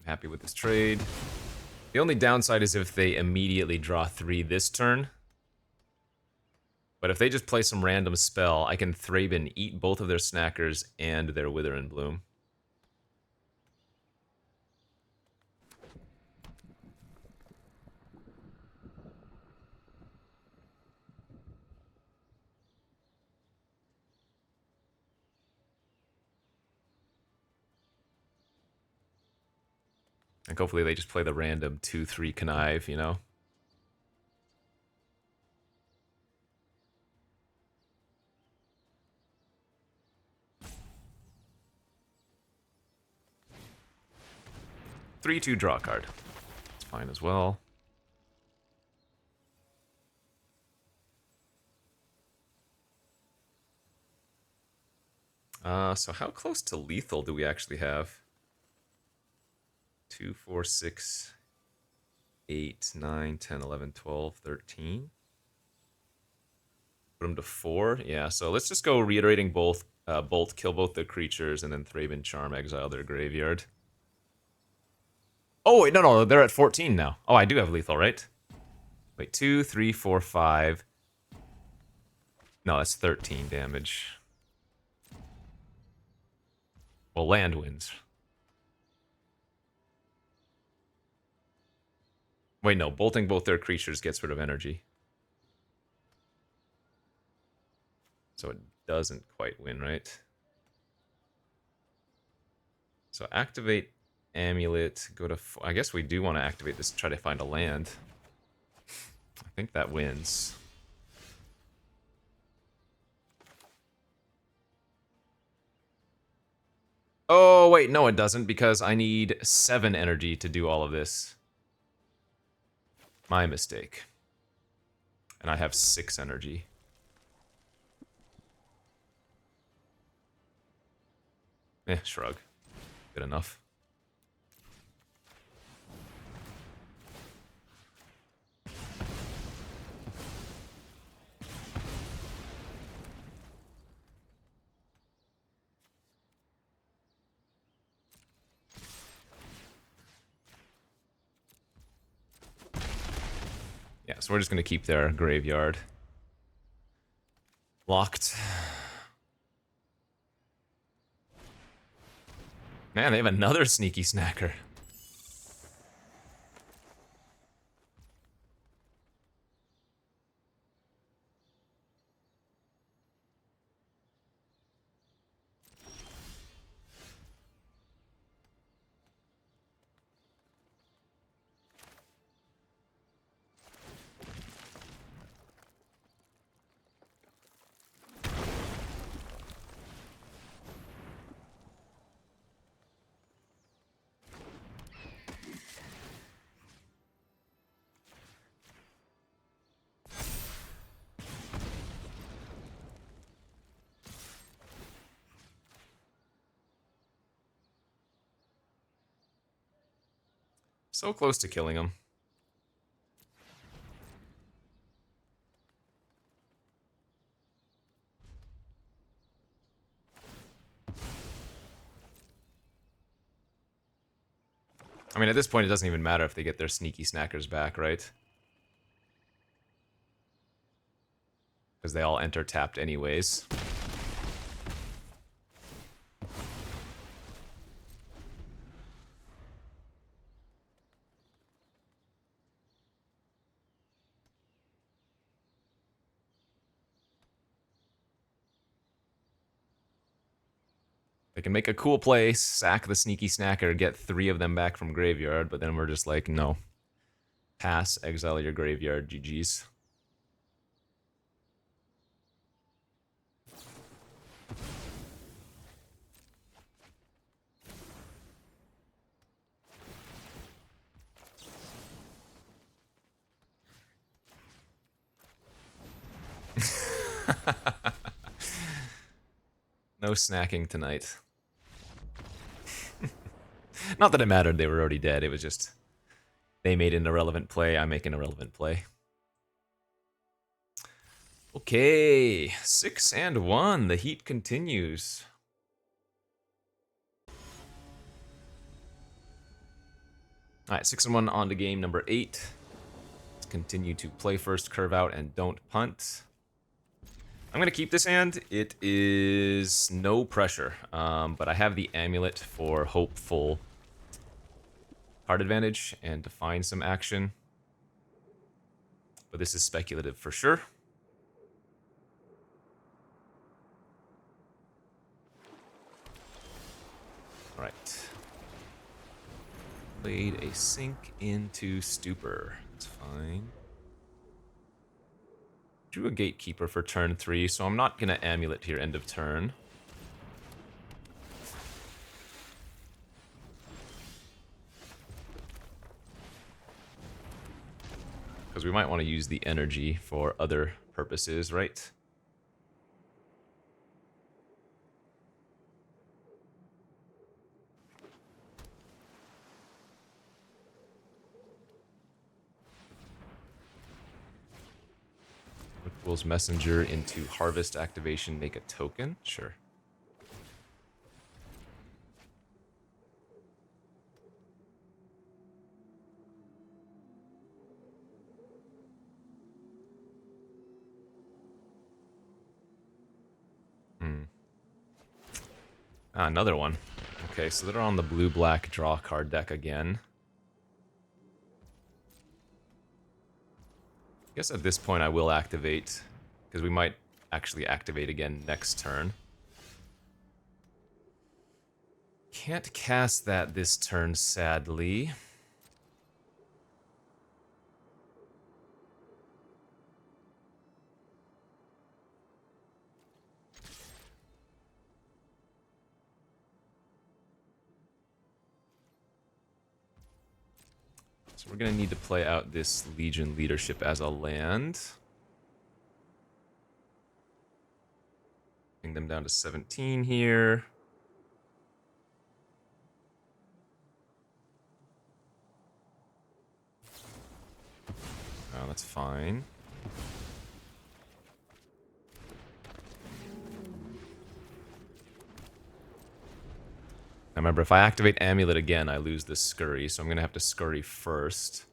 Happy with this trade. The only downside is if they immediately draw 3 this turn. But if they just play some random spell, I can Thraben eat both of their Snackers and their Wither and Bloom. Like, hopefully they just play the random 2-3 Connive, you know? Three-two draw card. It's fine as well. So how close to lethal do we actually have? 2, 4, 6, 8, 9, 10, 11, 12, 13. Put them to 4. Yeah, so let's just go reiterating both. Bolt, kill both the creatures, and then Thraben Charm, exile their graveyard. Oh, wait, no, they're at 14 now. Oh, I do have lethal, right? Wait, 2, 3, 4, 5. No, that's 13 damage. Well, land wins. Wait, no, bolting both their creatures gets rid of energy. So it doesn't quite win, right? So activate Amulet, go to... I guess we do want to activate this, try to find a land. I think that wins. Oh, wait, no it doesn't, because I need 7 energy to do all of this. My mistake. And I have 6 energy. Shrug. Good enough. Yeah, so we're just gonna keep their graveyard locked. Man, they have another sneaky snacker. So close to killing him. I mean, at this point, it doesn't even matter if they get their sneaky snackers back, right? Because they all enter tapped anyways. They can make a cool play, sack the sneaky snacker, get 3 of them back from graveyard, but then we're just like, no. Pass, exile your graveyard, GG's. No snacking tonight. Not that it mattered, they were already dead, it was just... They made an irrelevant play, I make an irrelevant play. Okay, 6-1, the heat continues. All right, 6-1 on to game number 8. Let's continue to play first, curve out, and don't punt. I'm gonna keep this hand. It is no pressure, but I have the amulet for hopeful card advantage and to find some action. But this is speculative for sure. All right. Played a sink into stupor. That's fine. Drew a gatekeeper for turn 3, so I'm not gonna amulet here end of turn. Because we might want to use the energy for other purposes, right? Ritual's Messenger into Harvest activation, make a token? Sure. Ah, another one. Okay, so they're on the blue-black draw card deck again. I guess at this point I will activate, because we might actually activate again next turn. Can't cast that this turn, sadly. So we're going to need to play out this Legion leadership as a land. Bring them down to 17 here. Oh, that's fine. Now remember, if I activate Amulet again, I lose this Scurry, so I'm going to have to Scurry first.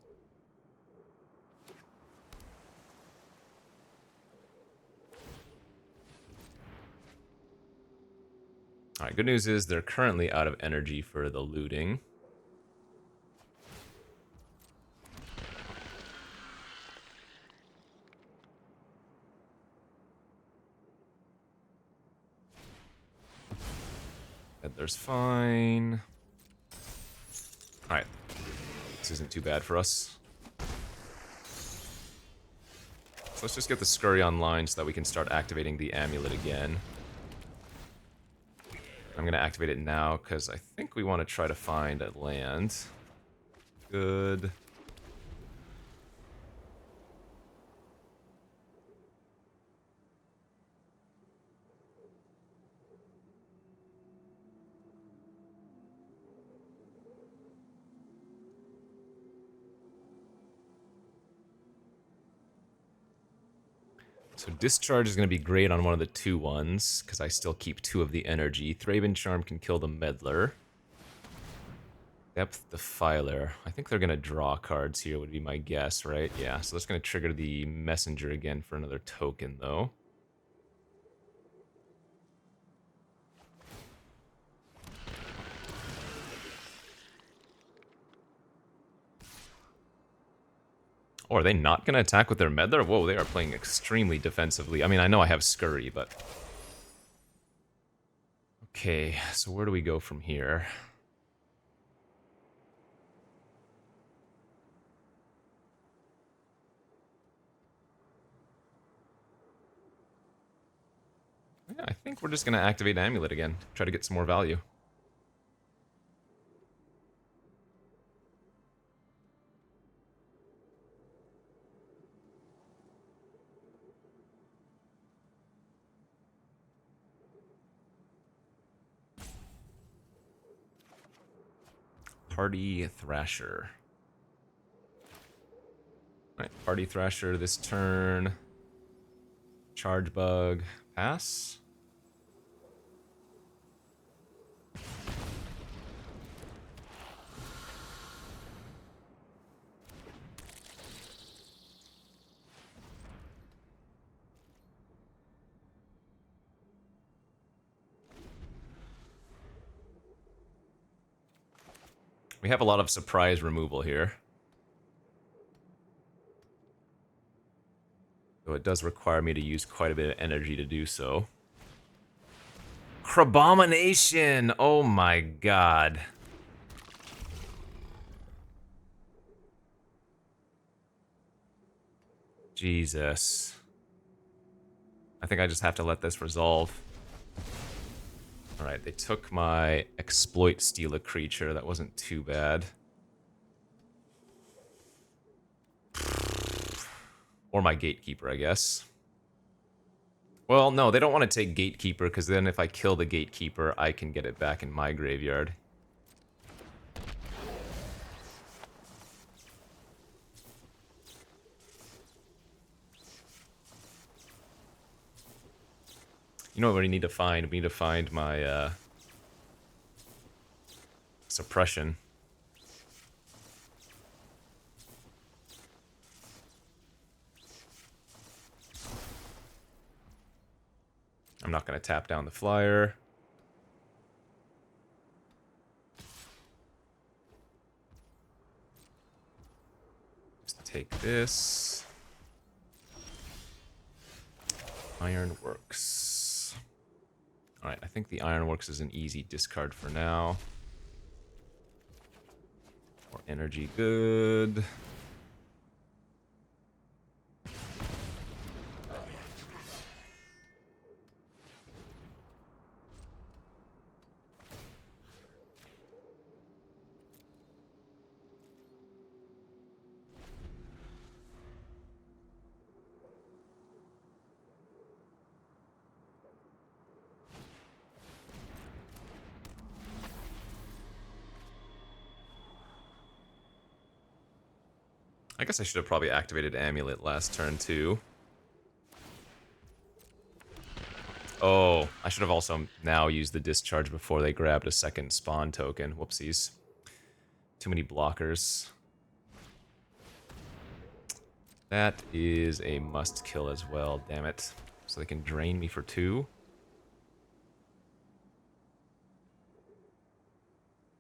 Alright, good news is they're currently out of energy for the looting. There's fine. Alright. This isn't too bad for us. So let's just get the Scurry online so that we can start activating the Amulet again. I'm going to activate it now because I think we want to try to find a land. Good. So Discharge is going to be great on one of the 2/1s, because I still keep 2 of the energy. Thraben Charm can kill the Meddler. Depth Defiler. I think they're going to draw cards here, would be my guess, right? Yeah, so that's going to trigger the Messenger again for another token, though. Oh, are they not going to attack with their Meddler? Whoa, they are playing extremely defensively. I mean, I know I have Scurry, but... Okay, so where do we go from here? Yeah, I think we're just going to activate Amulet again. Try to get some more value. Party Thrasher. Alright, Party Thrasher this turn. Charge Bug. Pass. We have a lot of surprise removal here. So it does require me to use quite a bit of energy to do so. Crabomination! Oh my god. Jesus. I think I just have to let this resolve. Alright, they took my exploit, steal a creature. That wasn't too bad. Or my gatekeeper, I guess. Well, no, they don't want to take gatekeeper, because then if I kill the gatekeeper, I can get it back in my graveyard. You know what we need to find? We need to find my, suppression. I'm not going to tap down the flyer. Just take this. Ironworks. Alright, I think the Ironworks is an easy discard for now. More energy, good. I guess I should have probably activated Amulet last turn, too. Oh, I should have also now used the discharge before they grabbed a second spawn token. Whoopsies. Too many blockers. That is a must-kill as well, damn it. So they can drain me for 2.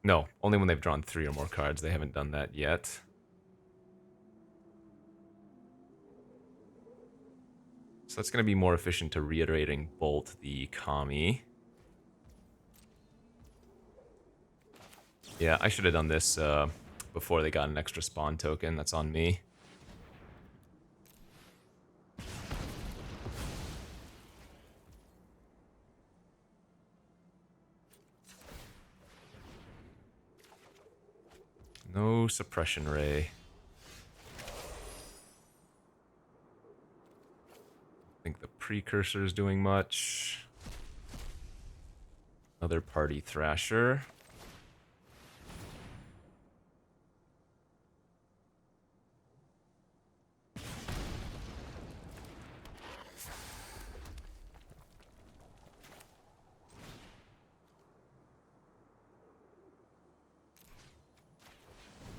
No, only when they've drawn 3 or more cards. They haven't done that yet. So that's going to be more efficient to reiterating bolt the Kami. Yeah, I should have done this before they got an extra spawn token. That's on me. No suppression ray. I think the precursor is doing much. Another party thrasher.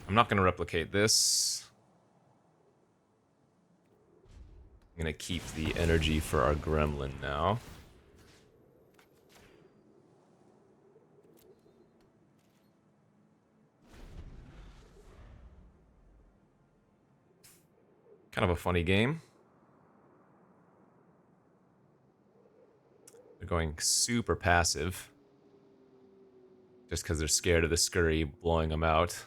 I'm not going to replicate this. I'm going to keep the energy for our gremlin now. Kind of a funny game. They're going super passive. Just because they're scared of the scurry blowing them out.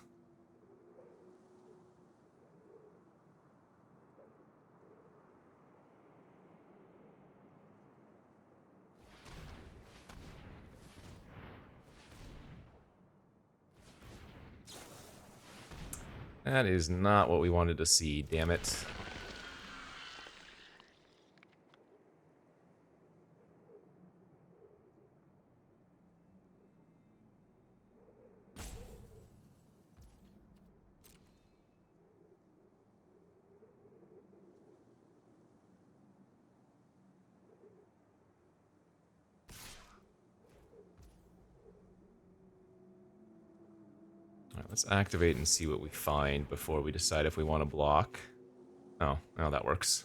That is not what we wanted to see, damn it. Alright, let's activate and see what we find before we decide if we want to block. Oh, no, that works.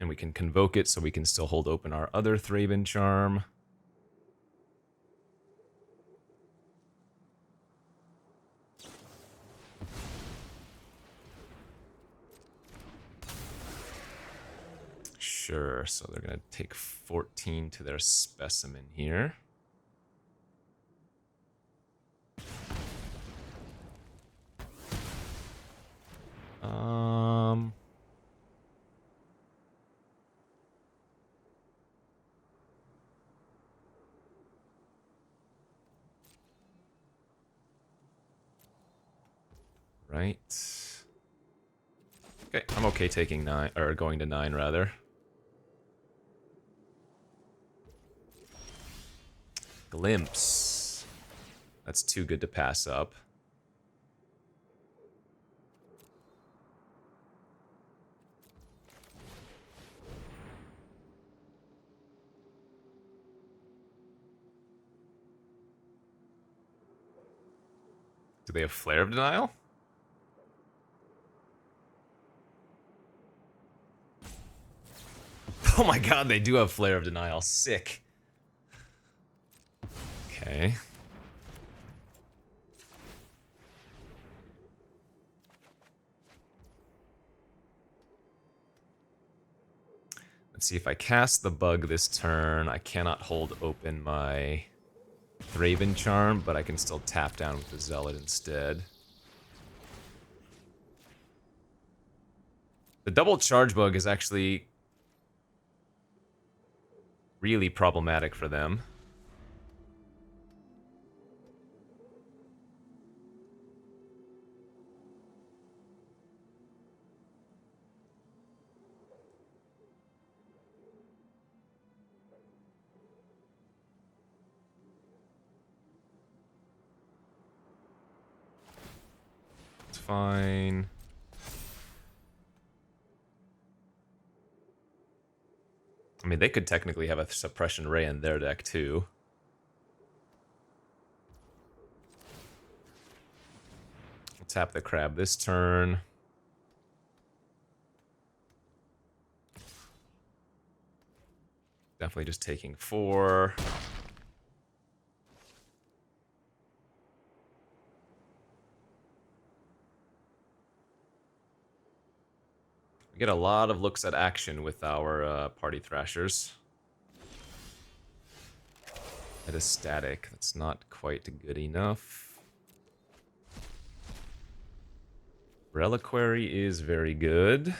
we can convoke it so we can still hold open our other Thraben Charm. Sure, so they're going to take 14 to their specimen here. Right. Okay, I'm okay taking 9, or going to 9 rather. Glimpse. That's too good to pass up. Do they have Flare of Denial? Oh my god, they do have Flare of Denial. Sick. Okay. Let's see, if I cast the bug this turn, I cannot hold open my Thraben Charm, but I can still tap down with the Zealot instead. The double charge bug is actually really problematic for them. It's fine. I mean, they could technically have a Suppression Ray in their deck, too. We'll tap the crab this turn. Definitely just taking 4. We get a lot of looks at action with our Party Thrashers. It is static. That's not quite good enough. Reliquary is very good.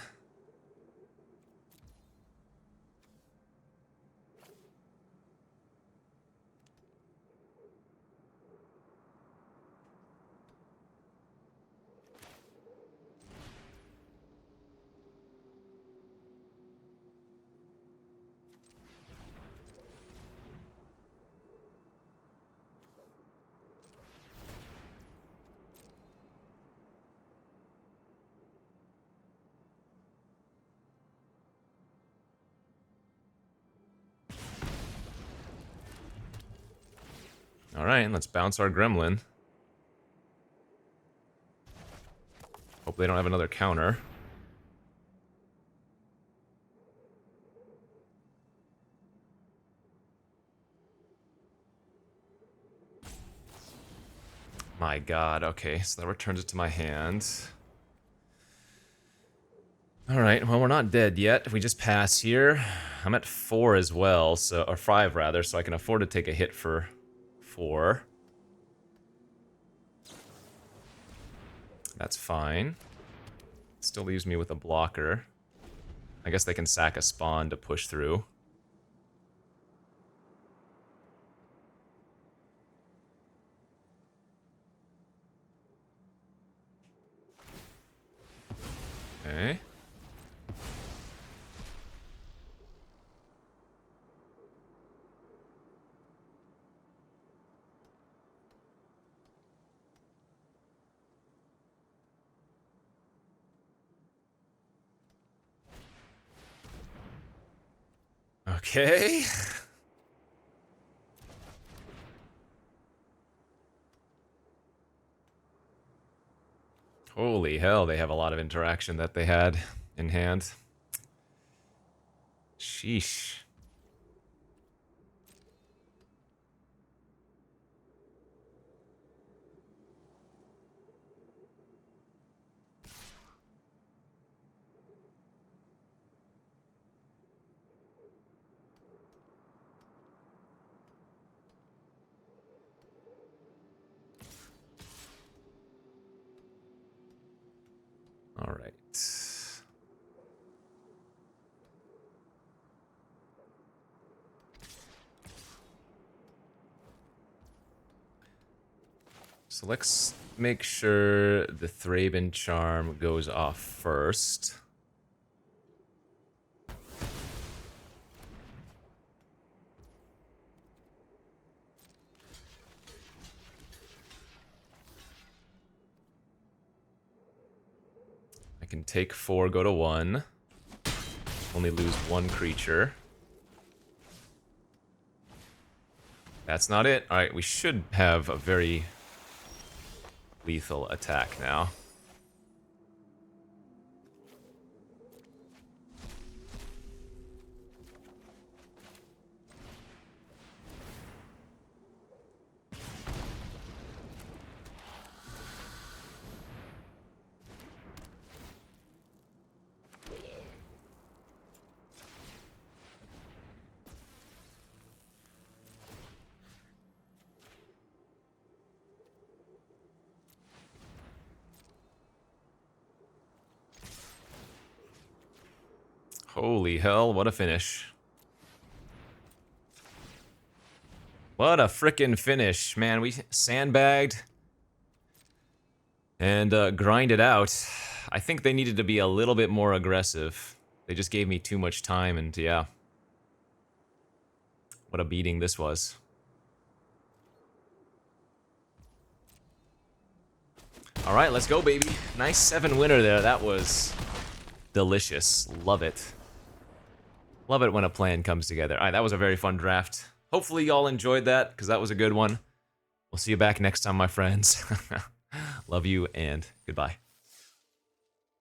Alright, let's bounce our Gremlin. Hope they don't have another counter. My god, okay, so that returns it to my hand. Alright, well, we're not dead yet. We just pass here. I'm at 4 as well, so, or 5 rather, so I can afford to take a hit for 4. That's fine. Still leaves me with a blocker. I guess they can sack a spawn to push through. Okay. Okay. Holy hell, they have a lot of interaction that they had in hand. Sheesh. All right. So let's make sure the Thraben Charm goes off first. I can take 4, go to 1. Only lose 1 creature. That's not it. Alright, we should have a very lethal attack now. Holy hell, what a finish. What a frickin' finish, man. We sandbagged and grinded out. I think they needed to be a little bit more aggressive. They just gave me too much time, and yeah. What a beating this was. Alright, let's go, baby. Nice 7 winner there. That was delicious. Love it. Love it when a plan comes together. Alright, that was a very fun draft. Hopefully y'all enjoyed that, because that was a good one. We'll see you back next time, my friends. Love you, and goodbye.